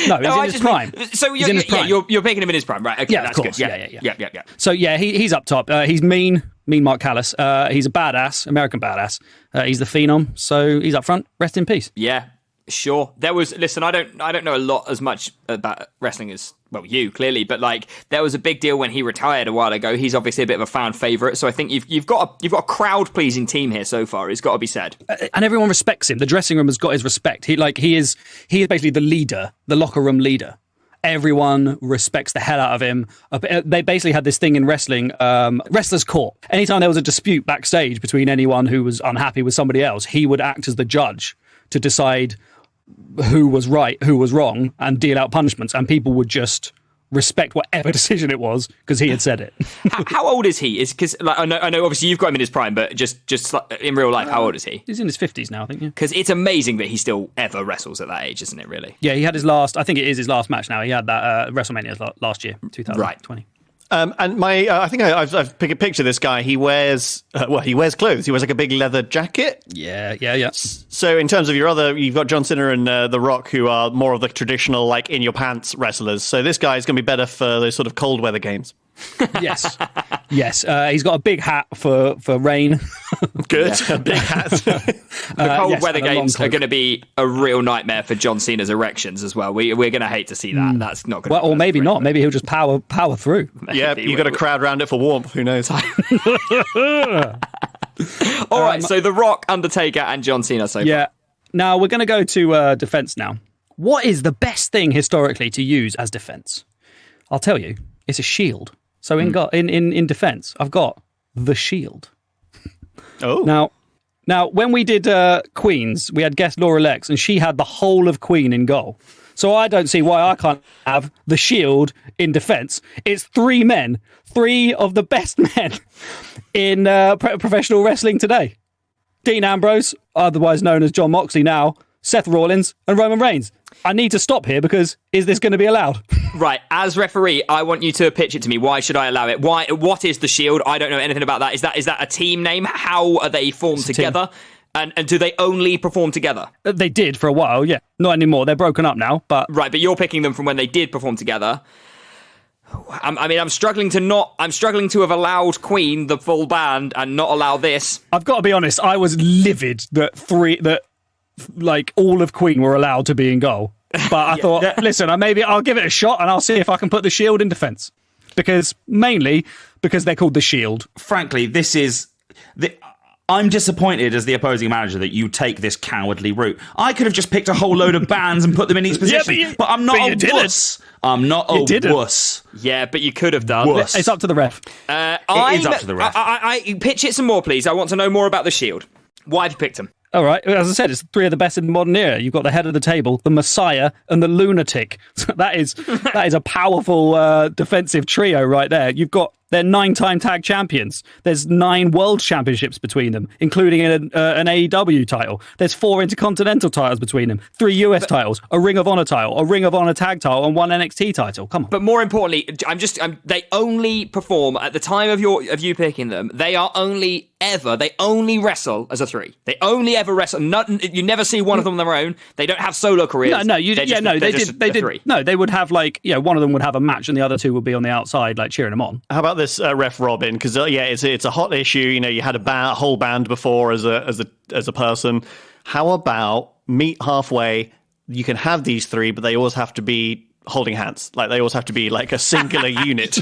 No, he's in his prime. So He's in his prime. you're picking him in his prime, right? Okay, Yeah, that's of course. good. Yeah. So yeah, he's up top. He's mean Mark Callis. He's a badass, American badass. He's the phenom. So he's up front. Rest in peace. Yeah, sure. Listen, I don't know a lot as much about wrestling as, well, you clearly, but like there was a big deal when he retired a while ago. He's obviously a bit of a fan favourite, so I think you've got a crowd pleasing team here so far. It's got to be said, And everyone respects him. The dressing room has got his respect. He is basically the leader, the locker room leader. Everyone respects the hell out of him. They basically had this thing in wrestling, wrestler's court. Anytime there was a dispute backstage between anyone who was unhappy with somebody else, he would act as the judge to decide who was right, who was wrong, and deal out punishments. And people would just respect whatever decision it was because he had said it. how old is he? Is because like, I know obviously you've got him in his prime, but just in real life, how old is he? He's in his 50s now, I think. Yeah. Because it's amazing that he still ever wrestles at that age, isn't it? Really? Yeah, he had his last. I think it is his last match now. He had that WrestleMania last year, 2020. And I think I've picked a picture of this guy. He wears clothes. He wears like a big leather jacket. Yeah. So in terms of you've got John Cena and The Rock, who are more of the traditional like in your pants wrestlers. So this guy is going to be better for those sort of cold weather games. Yes. He's got a big hat for rain. Good, a big hat. The cold weather games are going to be a real nightmare for John Cena's erections as well. We're going to hate to see that. That's not going to. Well, or maybe not. Maybe he'll just power through. Yeah, you got a crowd round it for warmth. Who knows? All right, so The Rock, Undertaker, and John Cena. So yeah. Now we're going to go to defense. Now, what is the best thing historically to use as defense? I'll tell you. It's a shield. So in defense, I've got the Shield. Oh. Now when we did Queens, we had guest Laura Lex, and she had the whole of Queen in goal. So I don't see why I can't have the Shield in defense. It's three men, three of the best men in professional wrestling today. Dean Ambrose, otherwise known as John Moxley now, Seth Rollins, and Roman Reigns. I need to stop here because is this going to be allowed? Right, as referee, I want you to pitch it to me. Why should I allow it? What is the Shield? I don't know anything about that. Is that a team name? How are they formed together? And do they only perform together? They did for a while, yeah. Not anymore. They're broken up now, but right. But you're picking them from when they did perform together. I'm struggling to have allowed Queen, the full band, and not allow this. I've got to be honest. I was livid that all of Queen were allowed to be in goal. But I thought, listen, I'll give it a shot and I'll see if I can put the Shield in defence. Mainly because they're called the Shield. Frankly, this is I'm disappointed as the opposing manager that you take this cowardly route. I could have just picked a whole load of bands and put them in each position, but I'm not a wuss. I'm not a wuss. Yeah, but you could have done. Wuss. It's up to the ref. It is up to the ref. I pitch it some more, please. I want to know more about the Shield. Why have you picked them? All right, as I said, it's three of the best in the modern era. You've got the head of the table, the Messiah, and the Lunatic. that is a powerful defensive trio right there. They're 9-time tag champions. There's 9 world championships between them, including an AEW title. There's 4 intercontinental titles between them, 3 US titles, a Ring of Honor title, a Ring of Honor tag title, and 1 NXT title. Come on. But more importantly, they only perform at the time of you picking them. They only wrestle as a 3. They only ever wrestle. You never see one of them on their own. They don't have solo careers. They did. No, they would have one of them would have a match, and the other 2 would be on the outside, cheering them on. How about this, Ref Robin? Because it's a hot issue. You had a whole band before as a person. How about meet halfway? You can have these 3, but they always have to be holding hands. They always have to be a singular unit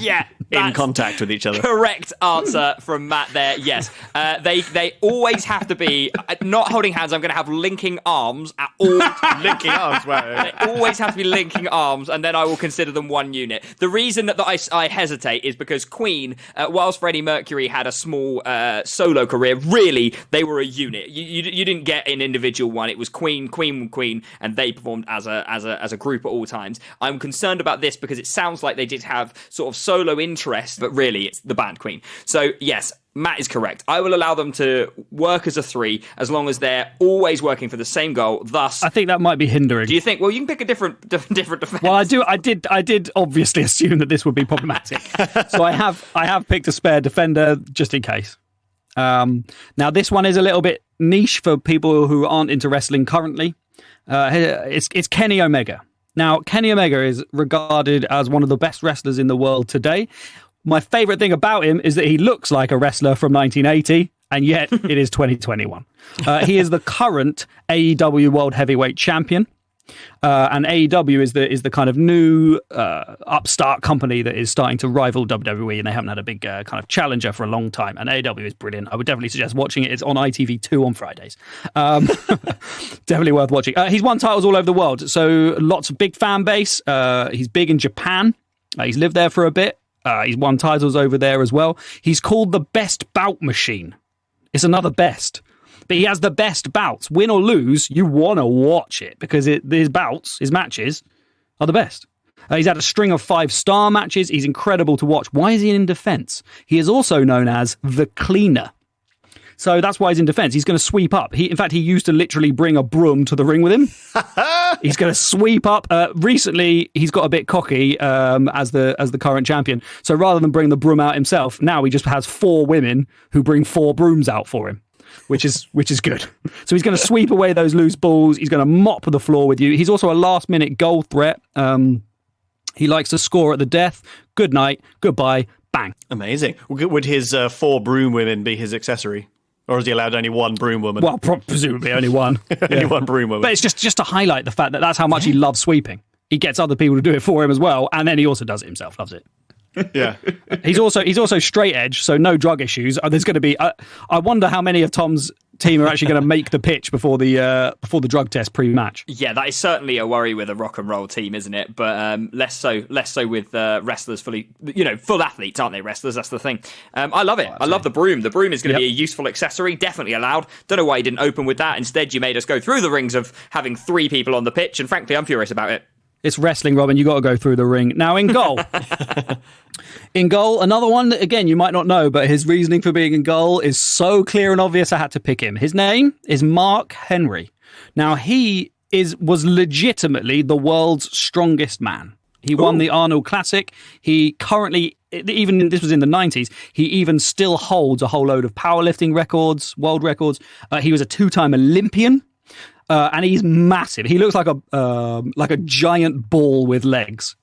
in contact with each other. Correct answer from Matt there. Yes. They always have to be not holding hands. I'm going to have linking arms at all. Linking arms, wow. They always have to be linking arms, and then I will consider them one unit. The reason that I hesitate is because Queen, whilst Freddie Mercury had a small solo career, really, they were a unit. You didn't get an individual one. It was Queen, and they performed as a group at all times. I'm concerned about this because it sounds like they did have sort of solo interest, but really it's the band Queen. So yes, Matt is correct. I will allow them to work as a 3 as long as they're always working for the same goal. Thus, I think that might be hindering. Do you think? Well, you can pick a different defense. Well, I did obviously assume that this would be problematic, so I have picked a spare defender just in case. Now this one is a little bit niche for people who aren't into wrestling currently. It's Kenny Omega. Now, Kenny Omega is regarded as one of the best wrestlers in the world today. My favourite thing about him is that he looks like a wrestler from 1980, and yet it is 2021. He is the current AEW World Heavyweight Champion. And AEW is the kind of new upstart company that is starting to rival WWE, and they haven't had a big kind of challenger for a long time. And AEW is brilliant. I would definitely suggest watching it. It's on ITV2 on Fridays. Definitely worth watching. He's won titles all over the world, so lots of big fan base. He's big in Japan. He's lived there for a bit. He's won titles over there as well. He's called the best bout machine. It's another best. But he has the best bouts. Win or lose, you want to watch it because his bouts, his matches, are the best. He's had a string of 5-star matches. He's incredible to watch. Why is he in defense? He is also known as the cleaner. So that's why he's in defense. He's going to sweep up. In fact, he used to literally bring a broom to the ring with him. He's going to sweep up. Recently, he's got a bit cocky as the current champion. So rather than bring the broom out himself, now he just has 4 women who bring 4 brooms out for him. Which is good. So he's going to sweep away those loose balls. He's going to mop the floor with you. He's also a last-minute goal threat. He likes to score at the death. Good night. Goodbye. Bang. Amazing. Would his 4 broom women be his accessory? Or is he allowed only 1 broom woman? Well, presumably only one. Only 1 broom woman. But it's just to highlight the fact that that's how much he loves sweeping. He gets other people to do it for him as well, and then he also does it himself. Loves it. Yeah. He's also straight edge, so no drug issues. There's going to be. I wonder how many of Tom's team are actually going to make the pitch before the drug test pre-match. Yeah, that is certainly a worry with a rock and roll team, isn't it? But less so with wrestlers full athletes, aren't they? Wrestlers, that's the thing. I love it. I love the broom. The broom is going to be a useful accessory, definitely allowed. Don't know why you didn't open with that. Instead, you made us go through the rings of having 3 people on the pitch, and frankly, I'm furious about it. It's wrestling, Robin. You got to go through the ring. Now, in goal. In goal, another one that, again, you might not know, but his reasoning for being in goal is so clear and obvious I had to pick him. His name is Mark Henry. Now, he was legitimately the world's strongest man. He won the Arnold Classic. He currently, even this was in the 90s, he even still holds a whole load of powerlifting records, world records. He was a 2-time Olympian. And he's massive. He looks like a giant ball with legs.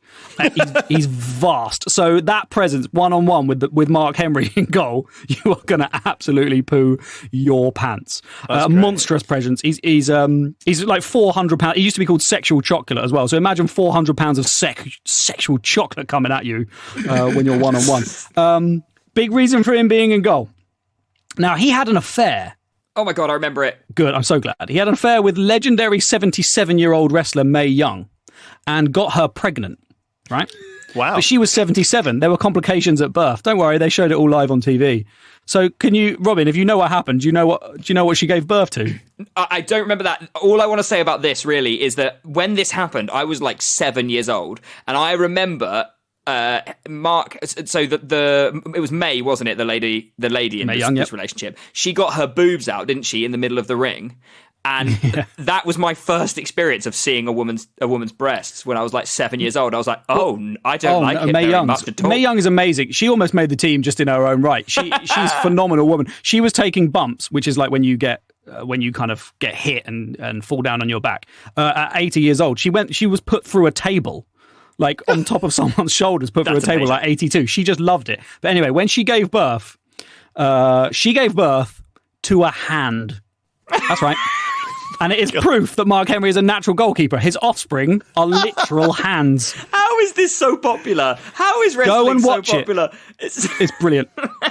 He's vast. So that presence, 1-on-1 with Mark Henry in goal, you are going to absolutely poo your pants. Monstrous presence. He's like 400 pounds. He used to be called sexual chocolate as well. So imagine 400 pounds of sexual chocolate coming at you when you're 1-on-1. Big reason for him being in goal. Now, he had an affair. Oh my God, I remember it. Good, I'm so glad. He had an affair with legendary 77-year-old wrestler Mae Young and got her pregnant, right? Wow. But she was 77. There were complications at birth. Don't worry, they showed it all live on TV. So can you, Robin, if you know what happened, do you know what she gave birth to? I don't remember that. All I want to say about this really is that when this happened, I was like 7 years old, and I remember Mark. So it was May, wasn't it? The lady in this relationship. She got her boobs out, didn't she, in the middle of the ring? And that was my first experience of seeing a woman's breasts when I was like 7 years old. I was like, I don't like it very much at all. Mae Young is amazing. She almost made the team just in her own right. She's a phenomenal woman. She was taking bumps, which is like when you get when you kind of get hit and fall down on your back. At 80 years old, she was put through a table. Like on top of someone's shoulders, put through a table like 82. She just loved it. But anyway, when she gave birth to a hand. That's right. And it is proof that Mark Henry is a natural goalkeeper. His offspring are literal hands. How is this so popular? How is wrestling so popular? It's brilliant.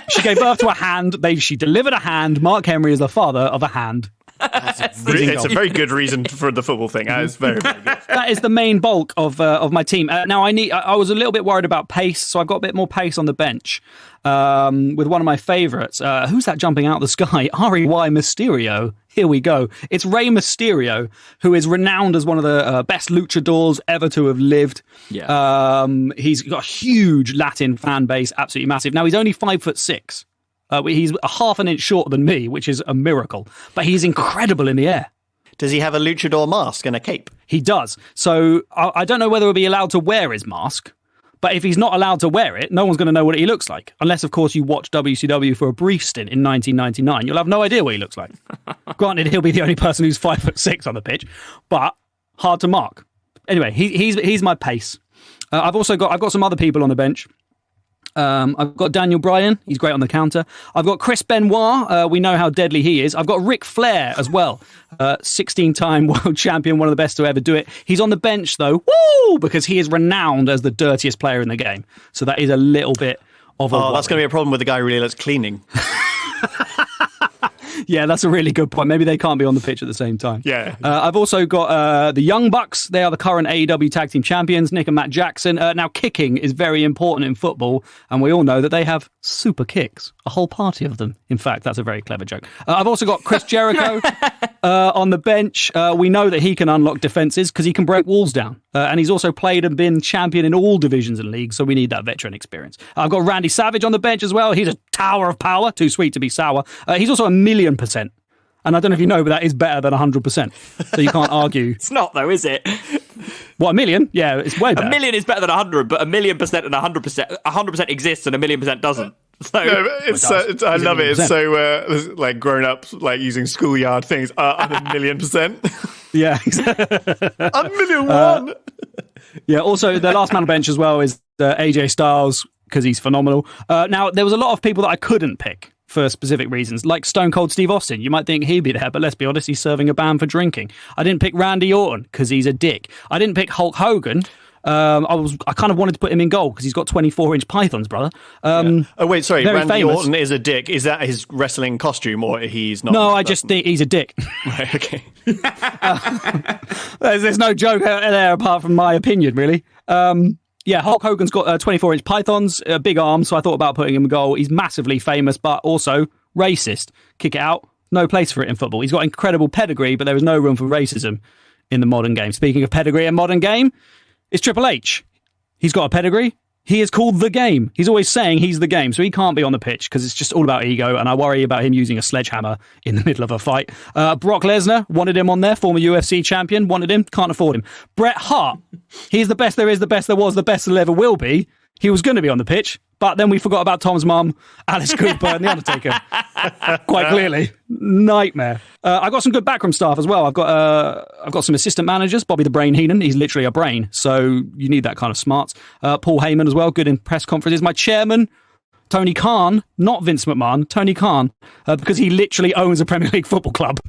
She gave birth to a hand. She delivered a hand. Mark Henry is the father of a hand. It's a very good reason for the football thing. That is very, very good. That is the main bulk of my team. Now, I was a little bit worried about pace, so I've got a bit more pace on the bench with one of my favourites. Who's that jumping out of the sky? R.E.Y. Mysterio. Here we go. It's Rey Mysterio, who is renowned as one of the best luchadors ever to have lived. Yeah. He's got a huge Latin fan base, absolutely massive. Now, he's only 5'6". He's a half an inch shorter than me, which is a miracle. But he's incredible in the air. Does he have a luchador mask and a cape? He does. So I don't know whether he'll be allowed to wear his mask. But if he's not allowed to wear it, no one's going to know what he looks like. Unless, of course, you watch WCW for a brief stint in 1999. You'll have no idea what he looks like. Granted, he'll be the only person who's 5'6" on the pitch, but hard to mark. Anyway, he's my pace. I've got some other people on the bench. I've got Daniel Bryan. He's great on the counter. I've got Chris Benoit. We know how deadly he is. I've got Ric Flair as well. 16-time world champion, one of the best to ever do it. He's on the bench, though, because he is renowned as the dirtiest player in the game. So that is a little bit of a worry. That's going to be a problem with the guy who really likes cleaning. Yeah, that's a really good point. Maybe they can't be on the pitch at the same time. Yeah. I've also got the Young Bucks. They are the current AEW Tag Team Champions, Nick and Matt Jackson. Now, kicking is very important in football, and we all know that they have super kicks. A whole party of them. In fact, that's a very clever joke. I've also got Chris Jericho on the bench. We know that he can unlock defences because he can break walls down. And he's also played and been champion in all divisions and leagues, so we need that veteran experience. I've got Randy Savage on the bench as well. He's a tower of power. Too sweet to be sour. He's also 1,000,000%. And I don't know if you know, but that is better than 100%. So you can't argue. It's not, though, is it? What, 1 million? Yeah, it's way better. 1 million is better than 100, but 1,000,000% and 100% exists and 1,000,000% doesn't. So, no, I love it. It's so like grown up, like using schoolyard things. I'm 1,000,000%. Yeah, exactly. 1,000,001. Yeah. Also, the last man on bench as well is AJ Styles because he's phenomenal. Now, there was a lot of people that I couldn't pick for specific reasons, like Stone Cold Steve Austin. You might think he'd be there, but let's be honest, he's serving a ban for drinking. I didn't pick Randy Orton because he's a dick. I didn't pick Hulk Hogan. I kind of wanted to put him in goal because he's got 24-inch pythons, brother. Oh wait, sorry, Randy famous. Orton is a dick. Is that his wrestling costume, or he's not? No, I just think he's a dick. Right, okay. There's no joke there apart from my opinion, really. Yeah, Hulk Hogan's got 24-inch pythons, big arms, so I thought about putting him in goal. He's massively famous, but also racist. Kick it out. No place for it in football. He's got incredible pedigree, but there is no room for racism in the modern game. Speaking of pedigree and modern game, it's Triple H. He's got a pedigree. He is called The Game. He's always saying he's the game, so he can't be on the pitch because it's just all about ego, and I worry about him using a sledgehammer in the middle of a fight. Brock Lesnar, wanted him on there, former UFC champion, wanted him, can't afford him. Bret Hart, he's the best there is, the best there was, the best there ever will be. He was going to be on the pitch, but then we forgot about Tom's mum, Alice Cooper, and The Undertaker. Quite clearly. Nightmare. I got some good backroom staff as well. I've got some assistant managers. Bobby the Brain Heenan, he's literally a brain, so you need that kind of smarts. Paul Heyman as well, good in press conferences. My chairman, Tony Khan, not Vince McMahon, Tony Khan, because he literally owns a Premier League football club,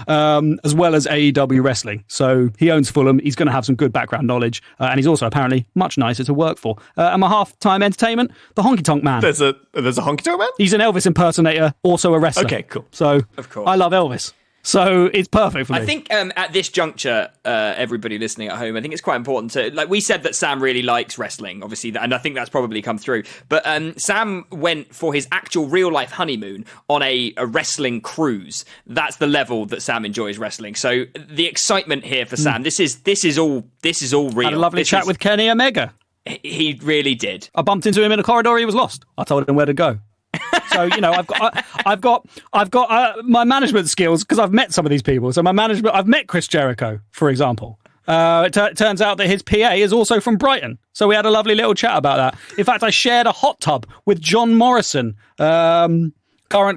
as well as AEW Wrestling. So he owns Fulham. He's going to have some good background knowledge, and he's also apparently much nicer to work for. And my half-time entertainment, the Honky Tonk Man. There's a Honky Tonk Man? He's an Elvis impersonator, also a wrestler. Okay, cool. So Of course. I love Elvis. So it's perfect for me. I think at this juncture, everybody listening at home, I think it's quite important to, like, we said that Sam really likes wrestling, obviously, and I think that's probably come through. But Sam went for his actual real life honeymoon on a wrestling cruise. That's the level that Sam enjoys wrestling. So the excitement here for Sam, this is all real. Had a lovely chat with Kenny Omega. He really did. I bumped into him in a corridor. He was lost. I told him where to go. So, you know, I've got my management skills because I've met some of these people. So I've met Chris Jericho, for example. It turns out that his PA is also from Brighton. So we had a lovely little chat about that. In fact, I shared a hot tub with John Morrison, current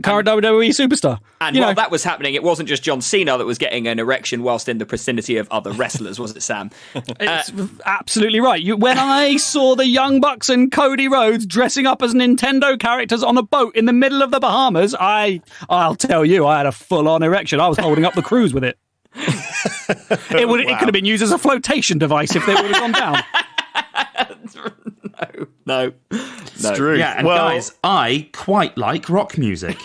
WWE superstar. And while that was happening, it wasn't just John Cena that was getting an erection whilst in the vicinity of other wrestlers, was it, Sam? It's absolutely right. When I saw the Young Bucks and Cody Rhodes dressing up as Nintendo characters on a boat in the middle of the Bahamas, I'll tell you, I had a full-on erection. I was holding up the cruise with it. It could have been used as a flotation device if they would have gone down. No. It's true. Yeah, and guys, I quite like rock music.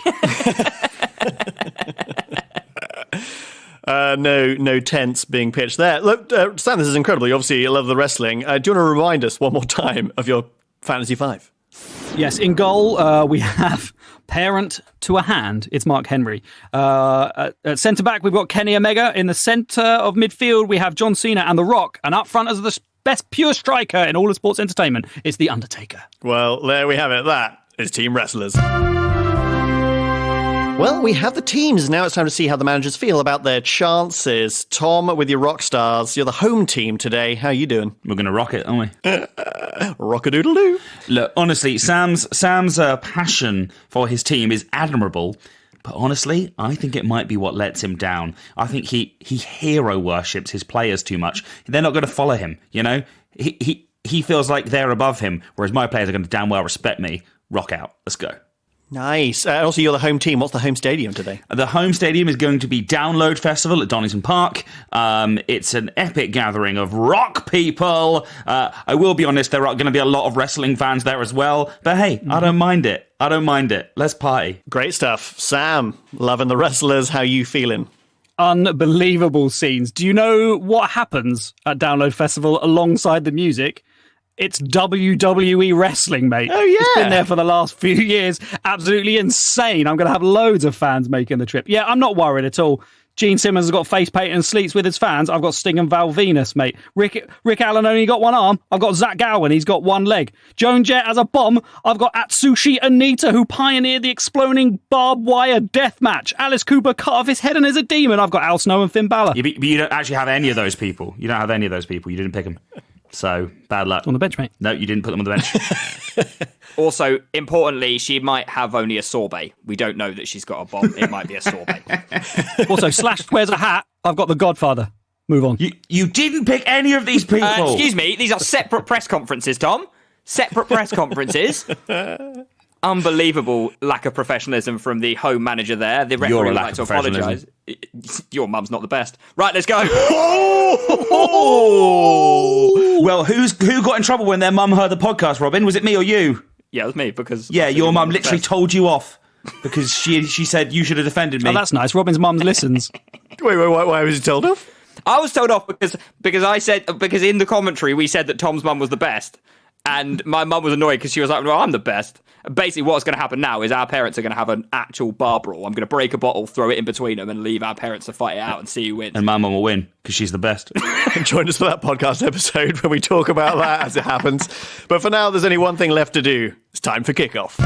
No tents being pitched there. Look, Stan, this is incredible. You obviously love the wrestling. Do you want to remind us one more time of your Fantasy 5? Yes, in goal, we have parent to a hand. It's Mark Henry. At centre-back, we've got Kenny Omega. In the centre of midfield, we have John Cena and The Rock. And up front as the best pure striker in all of sports entertainment, it's The Undertaker. Well, there we have it. That is Team Wrestlers. Well, we have the teams. Now it's time to see how the managers feel about their chances. Tom, with your rock stars, you're the home team today. How are you doing? We're going to rock it, aren't we? Rock-a-doodle-doo. Look, honestly, Sam's passion for his team is admirable. But honestly, I think it might be what lets him down. I think he hero worships his players too much. They're not going to follow him, you know? He feels like they're above him, whereas my players are going to damn well respect me. Rock out. Let's go. Nice. Also, you're the home team. What's the home stadium today? The home stadium is going to be Download Festival at Donington Park. It's an epic gathering of rock people. I will be honest, there are going to be a lot of wrestling fans there as well. But hey, I don't mind it. Let's party. Great stuff. Sam, loving the wrestlers. How you feeling? Unbelievable scenes. Do you know what happens at Download Festival alongside the music? It's WWE wrestling, mate. Oh, yeah. It's been there for the last few years. Absolutely insane. I'm going to have loads of fans making the trip. Yeah, I'm not worried at all. Gene Simmons has got face paint and sleeps with his fans. I've got Sting and Val Venus, mate. Rick Allen only got one arm. I've got Zach Gowen. He's got one leg. Joan Jett has a bomb. I've got Atsushi Onita, who pioneered the exploding barbed wire death match. Alice Cooper cut off his head and is a demon. I've got Al Snow and Finn Balor. But you don't actually have any of those people. You didn't pick them. So, bad luck. On the bench, mate. No, you didn't put them on the bench. Also, importantly, she might have only a sorbet. We don't know that she's got a bomb. It might be a sorbet. Also, Slash wears a hat. I've got the Godfather. Move on. You didn't pick any of these people. Excuse me, these are separate press conferences, Tom. Separate press conferences. Unbelievable lack of professionalism from the home manager there. The referee would like to apologise. Your mum's not the best. Right, let's go. Well, who got in trouble when their mum heard the podcast, Robin? Was it me or you? Yeah, it was me, because... Yeah, your mum literally told you off because she said you should have defended me. Oh, that's nice. Robin's mum listens. Wait, why was he told off? I was told off because in the commentary we said that Tom's mum was the best. And my mum was annoyed because she was like, well, I'm the best. Basically, what's going to happen now is our parents are going to have an actual bar brawl. I'm going to break a bottle, throw it in between them, and leave our parents to fight it out and see who wins. And my mum will win because she's the best. Join us for that podcast episode where we talk about that as it happens. But for now, there's only one thing left to do. It's time for kickoff.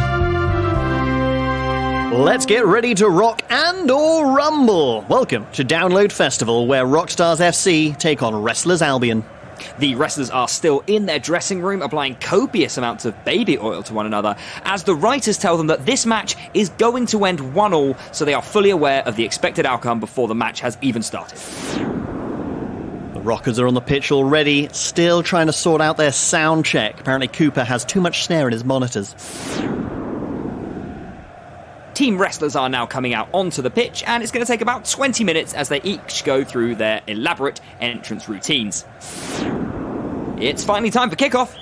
Let's get ready to rock and or rumble. Welcome to Download Festival, where Rockstars FC take on Wrestlers Albion. The wrestlers are still in their dressing room, applying copious amounts of baby oil to one another, as the writers tell them that this match is going to end 1-1, so they are fully aware of the expected outcome before the match has even started. The Rockers are on the pitch already, still trying to sort out their sound check. Apparently Cooper has too much snare in his monitors. Team wrestlers are now coming out onto the pitch, and it's going to take about 20 minutes as they each go through their elaborate entrance routines. It's finally time for kickoff.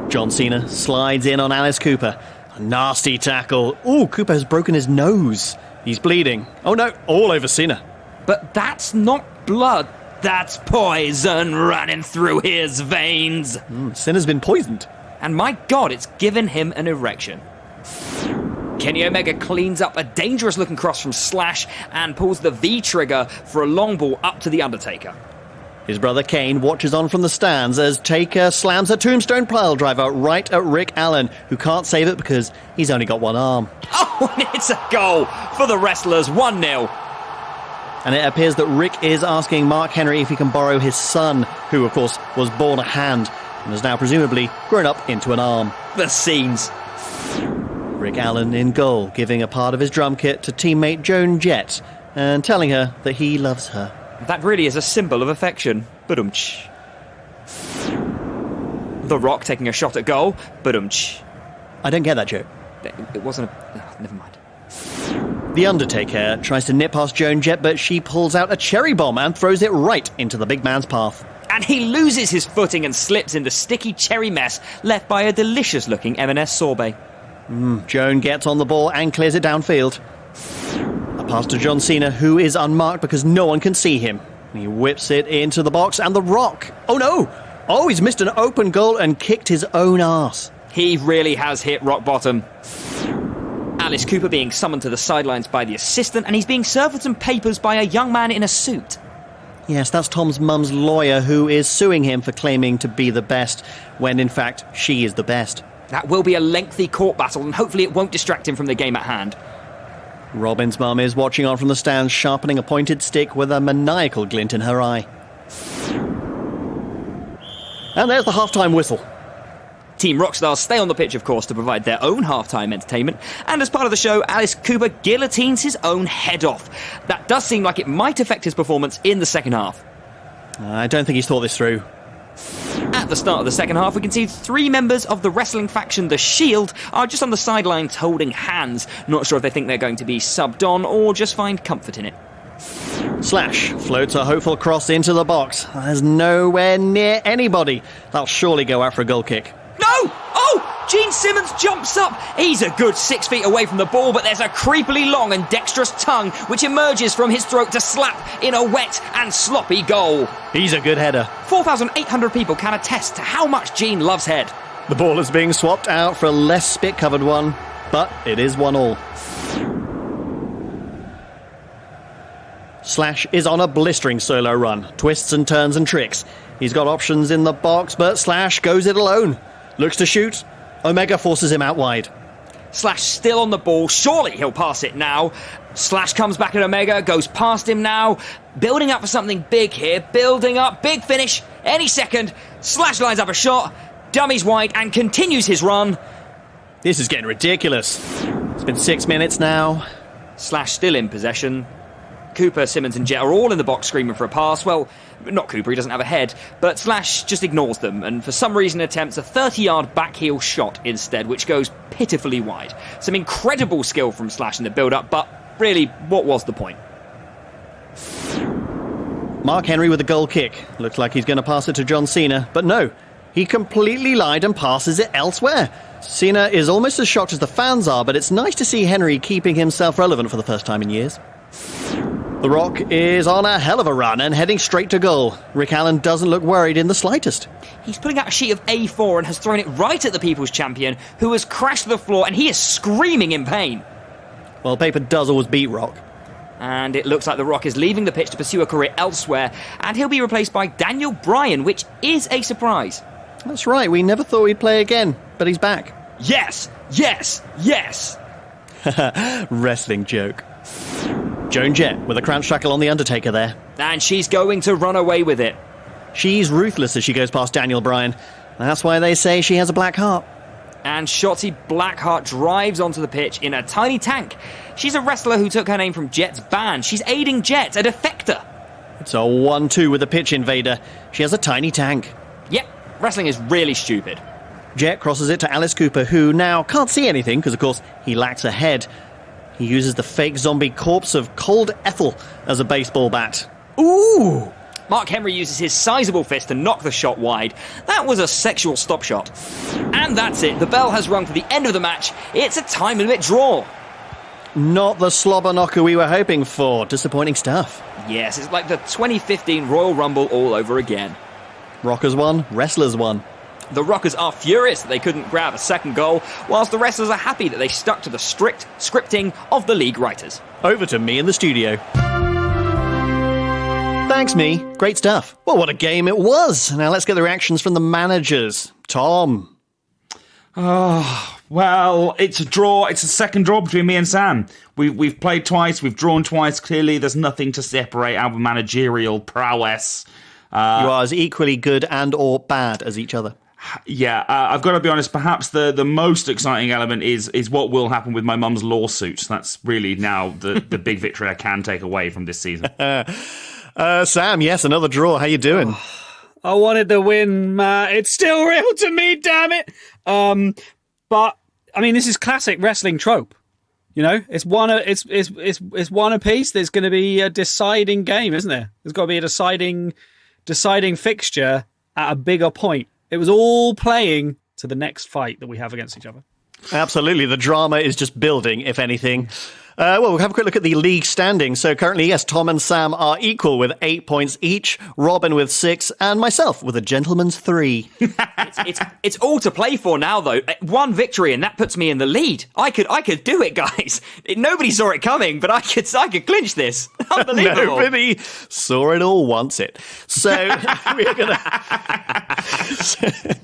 John Cena slides in on Alice Cooper. A nasty tackle. Ooh, Cooper has broken his nose. He's bleeding. Oh no, all over Cena. But that's not blood. That's poison running through his veins. Cena's been poisoned. And my God, it's given him an erection. Kenny Omega cleans up a dangerous-looking cross from Slash and pulls the V trigger for a long ball up to The Undertaker. His brother Kane watches on from the stands as Taker slams a tombstone piledriver right at Rick Allen, who can't save it because he's only got one arm. Oh, and it's a goal for the wrestlers, 1-0. And it appears that Rick is asking Mark Henry if he can borrow his son, who, of course, was born a hand and has now presumably grown up into an arm. The scenes. Rick Allen in goal, giving a part of his drum kit to teammate Joan Jett and telling her that he loves her. That really is a symbol of affection. Badumch. The Rock taking a shot at goal. Badumch. I don't get that joke. It wasn't a... Oh, never mind. The Undertaker tries to nip past Joan Jett, but she pulls out a cherry bomb and throws it right into the big man's path. And he loses his footing and slips in the sticky cherry mess left by a delicious-looking M&S sorbet. Joan gets on the ball and clears it downfield. A pass to John Cena, who is unmarked because no one can see him. He whips it into the box, and The Rock... Oh no! Oh, he's missed an open goal and kicked his own arse. He really has hit rock bottom. Alice Cooper being summoned to the sidelines by the assistant, and he's being served with some papers by a young man in a suit. Yes, that's Tom's mum's lawyer who is suing him for claiming to be the best, when in fact she is the best. That will be a lengthy court battle, and hopefully it won't distract him from the game at hand. Robin's mum is watching on from the stands, sharpening a pointed stick with a maniacal glint in her eye. And there's the half-time whistle. Team Rockstars stay on the pitch, of course, to provide their own half-time entertainment, and as part of the show, Alice Cooper guillotines his own head off. That does seem like it might affect his performance in the second half. I don't think he's thought this through. At the start of the second half, we can see 3 members of the wrestling faction The Shield are just on the sidelines holding hands. Not sure if they think they're going to be subbed on or just find comfort in it. Slash floats a hopeful cross into the box. There's nowhere near anybody. That'll surely go out for a goal kick. No! Oh! Gene Simmons jumps up. He's a good 6 feet away from the ball, but there's a creepily long and dexterous tongue which emerges from his throat to slap in a wet and sloppy goal. He's a good header. 4,800 people can attest to how much Gene loves head. The ball is being swapped out for a less spit-covered one, but it is 1-1. Slash is on a blistering solo run, twists and turns and tricks. He's got options in the box, but Slash goes it alone. Looks to shoot. Omega forces him out wide. Slash still on the ball. Surely he'll pass it now. Slash comes back at Omega, goes past him now. Building up for something big here. Building up. Big finish. Any second. Slash lines up a shot. Dummies wide and continues his run. This is getting ridiculous. It's been 6 minutes now. Slash still in possession. Cooper, Simmons and Jet are all in the box screaming for a pass. Well, not Cooper, he doesn't have a head. But Slash just ignores them and for some reason attempts a 30-yard backheel shot instead, which goes pitifully wide. Some incredible skill from Slash in the build-up, but really, what was the point? Mark Henry with a goal kick. Looks like he's going to pass it to John Cena, but no. He completely lied and passes it elsewhere. Cena is almost as shocked as the fans are, but it's nice to see Henry keeping himself relevant for the first time in years. The Rock is on a hell of a run and heading straight to goal. Rick Allen doesn't look worried in the slightest. He's pulling out a sheet of A4 and has thrown it right at the People's Champion, who has crashed to the floor and he is screaming in pain. Well, paper does always beat Rock. And it looks like The Rock is leaving the pitch to pursue a career elsewhere, and he'll be replaced by Daniel Bryan, which is a surprise. That's right, we never thought he'd play again, but he's back. Yes! Yes! Yes! Wrestling joke. Joan Jett with a crouch tackle on The Undertaker there. And she's going to run away with it. She's ruthless as she goes past Daniel Bryan. That's why they say she has a black heart. And Shotzi Blackheart drives onto the pitch in a tiny tank. She's a wrestler who took her name from Jet's band. She's aiding Jet, a defector. It's a 1-2 with the pitch invader. She has a tiny tank. Yep, wrestling is really stupid. Jet crosses it to Alice Cooper, who now can't see anything because, of course, he lacks a head. He uses the fake zombie corpse of Cold Ethel as a baseball bat. Ooh! Mark Henry uses his sizable fist to knock the shot wide. That was a sexual stop shot. And that's it. The bell has rung for the end of the match. It's a time limit draw. Not the slobber knocker we were hoping for. Disappointing stuff. Yes, it's like the 2015 Royal Rumble all over again. Rockers won, wrestlers won. The Rockers are furious that they couldn't grab a second goal, whilst the wrestlers are happy that they stuck to the strict scripting of the league writers. Over to me in the studio. Thanks, me. Great stuff. Well, what a game it was. Now let's get the reactions from the managers. Tom. Well, it's a draw. It's a second draw between me and Sam. We've played twice. We've drawn twice. Clearly, there's nothing to separate our managerial prowess. You are as equally good and or bad as each other. Yeah, I've got to be honest, perhaps the most exciting element is what will happen with my mum's lawsuits. That's really now the big victory I can take away from this season. Sam, yes, another draw. How you doing? I wanted to win, Matt. It's still real to me, damn it. But I mean, this is classic wrestling trope. You know, it's one apiece. There's going to be a deciding game, isn't there? There's got to be a deciding fixture at a bigger point. It was all playing to the next fight that we have against each other. Absolutely. The drama is just building, if anything. Well, we'll have a quick look at the league standing. So currently, yes, Tom and Sam are equal with 8 points each, Robin with 6, and myself with a gentleman's 3. It's all to play for now, though. One victory, and that puts me in the lead. I could do it, guys. Nobody saw it coming, but I could clinch this. Unbelievable. Nobody saw it or wants it. So we're going to...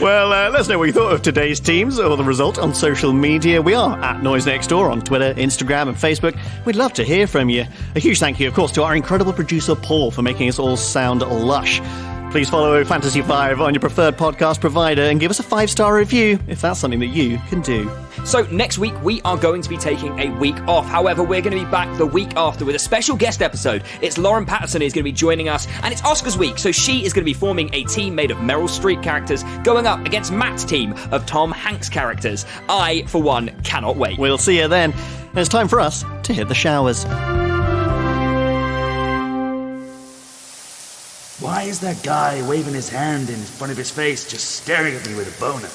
Well, let us know what you thought of today's teams or the result on social media. We are at Noise Next Door on Twitter, Instagram and Facebook. We'd love to hear from you. A huge thank you, of course, to our incredible producer Paul for making us all sound lush. Please follow Fantasy 5 on your preferred podcast provider and give us a 5-star review if that's something that you can do. So next week we are going to be taking a week off. However, we're going to be back the week after with a special guest episode. It's Lauren Patterson who's going to be joining us, and it's Oscars week, so she is going to be forming a team made of Meryl Streep characters going up against Matt's team of Tom Hanks characters. I, for one, cannot wait. We'll see you then. It's time for us to hit the showers. Why is that guy waving his hand in front of his face just staring at me with a boner?